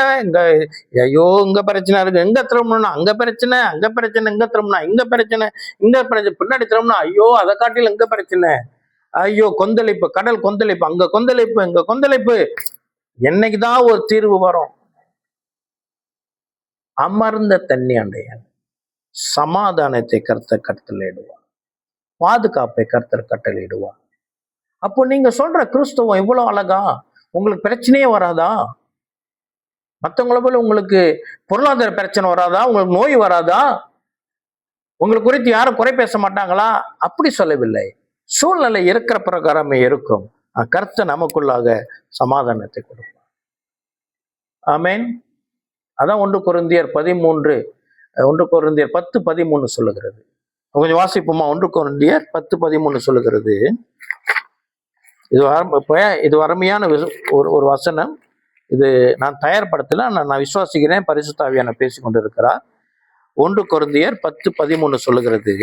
ஐயோ இங்க பிரச்சனை இருக்கு, இங்க திரும்பணும்னா அங்க பிரச்சனை, இங்க திரும்பினா இங்க பிரச்சனை, பின்னாடி திரும்பினா ஐயோ அதை காட்டில இங்க பிரச்சனை, ஐயோ கொந்தளிப்பு, கடல் கொந்தளிப்பு, அங்க கொந்தளிப்பு, இங்க கொந்தளிப்பு. என்னைக்குதான் ஒரு தீர்வு வரும்? அமர்ந்த தண்ணி அண்டையன் சமாதானத்தை கர்த்தர் கட்டளையிடுவார், பாதுகாப்பை கர்த்தர் கட்டளையிடுவார். அப்போ நீங்க சொல்ற கிறிஸ்தவம் இவ்வளவு அழகா, உங்களுக்கு பிரச்சனையே வராதா? மற்றவங்கள போல உங்களுக்கு பொருளாதார பிரச்சனை வராதா? உங்களுக்கு நோய் வராதா? உங்களுக்கு குறித்து யாரும் குறை பேச மாட்டாங்களா? அப்படி சொல்லவில்லை. சூழ்நிலை இருக்கிற பிரகாரமே இருக்கும். கர்த்தர் நமக்குள்ளாக சமாதானத்தை கொடுப்பார். ஆமென். அதான் 1 கொரிந்தியர் 10:13 சொல்லுகிறது. கொஞ்சம் வாசிப்போமா? 1 கொரிந்தியர் 10:13 சொல்லுகிறது. இது அருமையான ஒரு வசனம். இது நான் தயார்படுத்தல, நான் விசுவாசிக்கிறேன், பரிசுத்த ஆவியானவர் பேசிக் கொண்டிருக்கிறார். 1 கொரிந்தியர் 10:13 சொல்லுகிறது,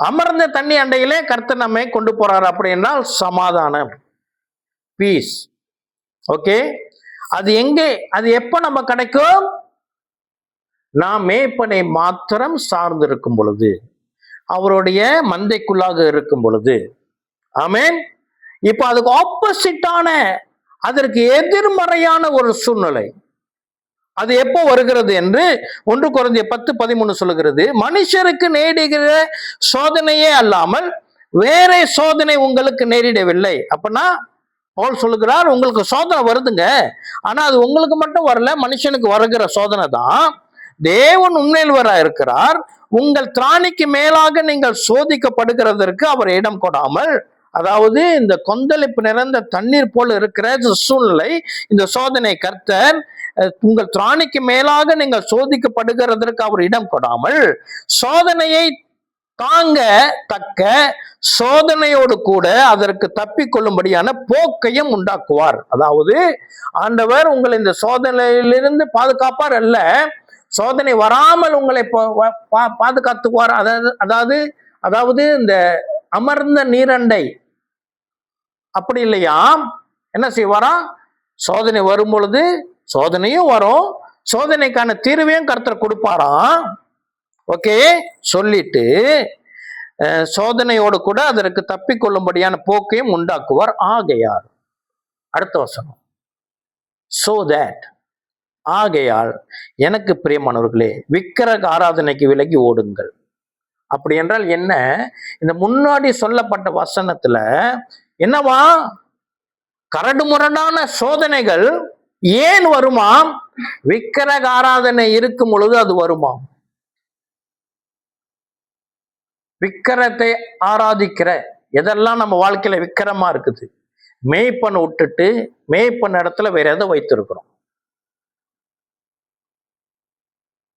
அமர்ந்த தண்ணி அண்டையிலே கர்த்தர் நம்மை கொண்டு போறாரு. அப்படி என்றால் சமாதானம், பீஸ். ஓகே, அது எங்கே, அது எப்ப நம்ம கிடைக்கும்? நாம் மேய்ப்பனை மாத்திரம் சார்ந்து இருக்கும் பொழுது, அவருடைய மந்தைக்குள்ளாக இருக்கும் பொழுது. ஆமென். இப்ப அதுக்கு ஆப்போசிட்டான, அதற்கு எதிர்மறையான ஒரு சூழ்நிலை அது எப்போ வருகிறது என்று 1 கொரிந்தியர் 10:13 சொல்லுகிறது. மனுஷருக்கு நேரிடுகிற சோதனையே அல்லாமல் வேற சோதனை உங்களுக்கு நேரிடவில்லை. அப்படின்னா பவுல் சொல்லுகிறார், உங்களுக்கு சோதனை வருதுங்க, ஆனா அது உங்களுக்கு மட்டும் வரல, மனுஷனுக்கு வருகிற சோதனை தான். தேவன் உண்மையில்வரா இருக்கிறார். உங்கள் திராணிக்கு மேலாக நீங்கள் சோதிக்கப்படுகிறதற்கு அவர் இடம் கொடாமல், அதாவது இந்த கொந்தளிப்பு நிறைந்த தண்ணீர் போல இருக்கிற சூழ்நிலை, இந்த சோதனை கர்த்தர் உங்கள் திராணிக்கு மேலாக நீங்கள் சோதிக்கப்படுகிறதற்கு அவர் இடம் கொடாமல், சோதனையை தாங்க தக்க சோதனையோடு கூட அதற்கு தப்பிக்கொள்ளும்படியான போக்கையும் உண்டாக்குவார். அதாவது ஆண்டவர் உங்களை இந்த சோதனையிலிருந்து பாதுகாப்பார் அல்ல, சோதனை வராமல் உங்களை பாதுகாத்துக்குவார். அதாவது இந்த அமர்ந்த நீரண்டை அப்படி இல்லையா, என்ன செய்வாரா? சோதனை வரும் பொழுது சோதனையும் வரும், சோதனைக்கான தீர்வையும் கர்த்தர் கொடுப்பாராம். ஓகே, சொல்லிட்டு சோதனையோடு கூட அதற்கு தப்பிக்கொள்ளும்படியான போக்கையும் உண்டாக்குவார். ஆகையால், அடுத்த வசனம், so that, ஆகையால் எனக்கு பிரியமானவர்களே விக்கிரக ஆராதனைக்கு விலகி ஓடுங்கள். அப்படி என்றால் என்ன? இந்த முன்னாடி சொல்லப்பட்ட வசனத்துல என்னவா? கரடுமுரடான சோதனைகள் ஏன் வருமாம்? விக்கிரக ஆராதனை இருக்கும் பொழுது அது வருமாம். விக்கிரத்தை ஆராதிக்கிற எதெல்லாம் நம்ம வாழ்க்கையில விக்கிரமா இருக்குது, மேய்ப்பன் விட்டுட்டு மேய்ப்பன் இடத்துல வேற எதை வைத்திருக்கிறோம்?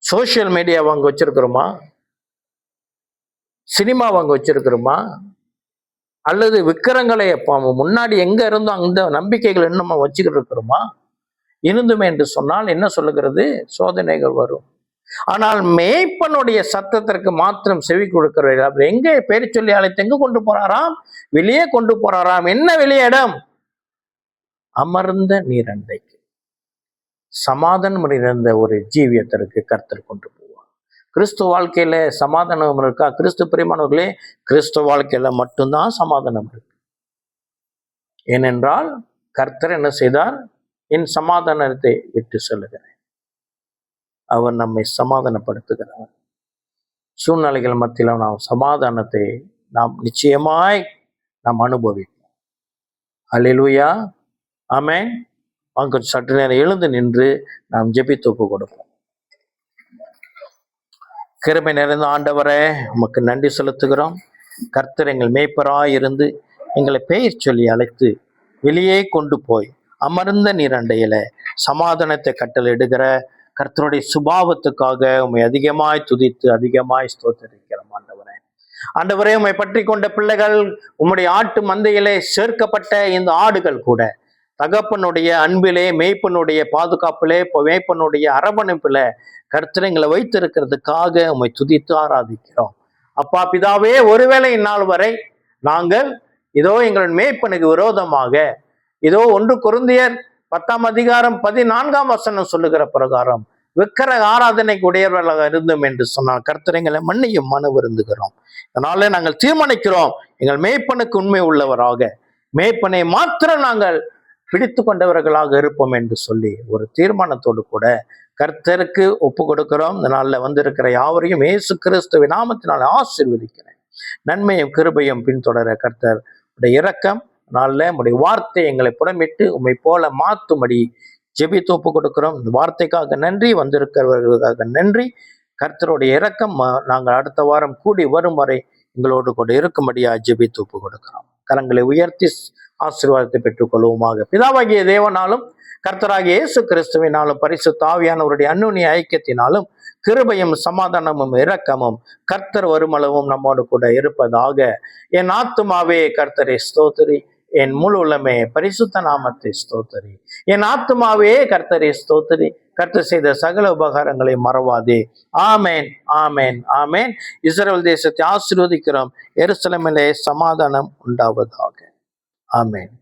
சோசியல் மீடியா வாங்க வச்சிருக்கிறோமா? சினிமா வாங்க வச்சிருக்கிறோமா? அல்லது விக்கிரங்களை முன்னாடி எங்க இருந்தோ அந்த நம்பிக்கைகள் இன்னும் வச்சுக்கிட்டு இருக்கிறோமா? இருந்துமே என்று சொன்னால் என்ன சொல்லுகிறது? சோதனைகள் வரும். ஆனால் மேய்ப்பனுடைய சத்தத்திற்கு மாத்திரம் செவி கொடுக்கிறார்கள். அப்படி எங்க பேர் சொல்லி அழைத்து எங்க கொண்டு போறாராம்? வெளியே கொண்டு போறாராம். என்ன வெளியே இடம்? அமர்ந்த நீரண்டைக்கு, சமாதானம் நிறைந்த ஒரு ஜீவியத்திற்கு கர்த்தர் கொண்டு போவார். கிறிஸ்துவ வாழ்க்கையில சமாதானம் இருக்கா? கிறிஸ்து பிரியமானவர்களே, கிறிஸ்துவ வாழ்க்கையில மட்டும்தான் சமாதானம் இருக்கு. ஏனென்றால் கர்த்தர் என்ன செய்தார்? என் சமாதானத்தை விட்டு சொல்லுகிறேன். அவர் நம்மை சமாதானப்படுத்துகிறார். சூழ்நிலைகள் மத்தியில் நாம் சமாதானத்தை நாம் நிச்சயமாய் நாம் அனுபவிப்போம். அல்லேலூயா, ஆமென். வாங்க சற்று நேரம் எழுந்து நின்று நாம் ஜெபித்து ஒப்பு கொடுப்போம். கிருபை நிறைந்த ஆண்டவரே, உமக்கு நன்றி செலுத்துகிறோம். கர்த்தர் எங்கள் மேய்ப்பராய் இருந்து எங்களை பெயர் சொல்லி அழைத்து வெளியே கொண்டு போய் அமர்ந்த நீரண்டையில சமாதானத்தை கட்டளையிடுகிற கர்த்தருடைய சுபாவத்துக்காக உம்மை அதிகமாய் துதித்து அதிகமாய் ஸ்தோத்திரிக்கிறோம். ஆண்டவரே, உம்மை பற்றி கொண்ட பிள்ளைகள் உம்முடைய ஆட்டு மந்தையிலே சேர்க்கப்பட்ட இந்த ஆடுகள் கூட தகப்பனுடைய அன்பிலே, மேய்ப்பனுடைய பாதுகாப்பிலே, மேய்ப்பனுடைய அரவணைப்பில கர்த்தரைங்களை வைத்திருக்கிறதுக்காக உம்மை துதித்து ஆராதிக்கிறோம். அப்பா பிதாவே, ஒருவேளை இந்நாள் வரை நாங்கள் இதோ எங்கள் மேய்ப்பனுக்கு விரோதமாக இதோ 1 கொரிந்தியர் 10:14 சொல்லுகிற பிரகாரம் விக்கிர ஆராதனைக்கு உடையவர்களாக இருந்தோம் என்று சொன்னால் கர்த்தரைங்களை மன்னியும் மன வருந்துகிறோம். அதனால நாங்கள் தீர்மானிக்கிறோம், எங்கள் மேய்ப்பனுக்கு உண்மை உள்ளவராக, மேய்ப்பனை மாத்திரம் நாங்கள் பிடித்து கொண்டவர்களாக இருப்போம் என்று சொல்லி ஒரு தீர்மானத்தோடு கூட கர்த்தருக்கு ஒப்பு கொடுக்கிறோம். இந்த நாளில் வந்திருக்கிற யாவரையும் இயேசு கிறிஸ்துவின் நாமத்தினால் ஆசீர்வதிக்கிறேன். நன்மையும் கிருபையும் பின்தொடர கர்த்தர் இரக்கம் நாளில் உம்முடைய வார்த்தை எங்களை புடமிட்டு உம்மை போல மாற்றும்படி ஜெபித்து ஒப்பு கொடுக்கிறோம். இந்த வார்த்தைக்காக நன்றி, வந்திருக்கிறவர்களுக்காக நன்றி. கர்த்தருடைய இரக்கம் நாங்கள் அடுத்த வாரம் கூடி வரும் வரை எங்களோடு கூட இருக்கும்படியா ஜெபித்து ஒப்பு கொடுக்கிறோம். கரங்களை உயர்த்தி ஆசீர்வாதத்தை பெற்றுக் கொள்வோமாக. பிதாவாகிய தேவனாலும் கர்த்தராகிய இயேசு கிறிஸ்துவினாலும் பரிசுத்த ஆவியானவருடைய அன்னுடைய ஐக்கியத்தினாலும் கிருபையும் சமாதானமும் இரக்கமும் கர்த்தர் வருமளவும் நம்மோடு கூட இருப்பதாக. என் ஆத்துமாவே கர்த்தரை ஸ்தோத்திரி, என் முழு உள்ளமே பரிசுத்த நாமத்தை ஸ்தோத்திரி. என் ஆத்துமாவே கர்த்தரை ஸ்தோத்திரி, கர்த்தர் செய்த சகல உபகாரங்களை மறவாதே. ஆமேன், ஆமேன், ஆமேன். இஸ்ரவேல் தேசத்தை ஆசீர்வதிக்கிறோம். எருசலேமிலே சமாதானம் உண்டாவதாக. ஆமேன்.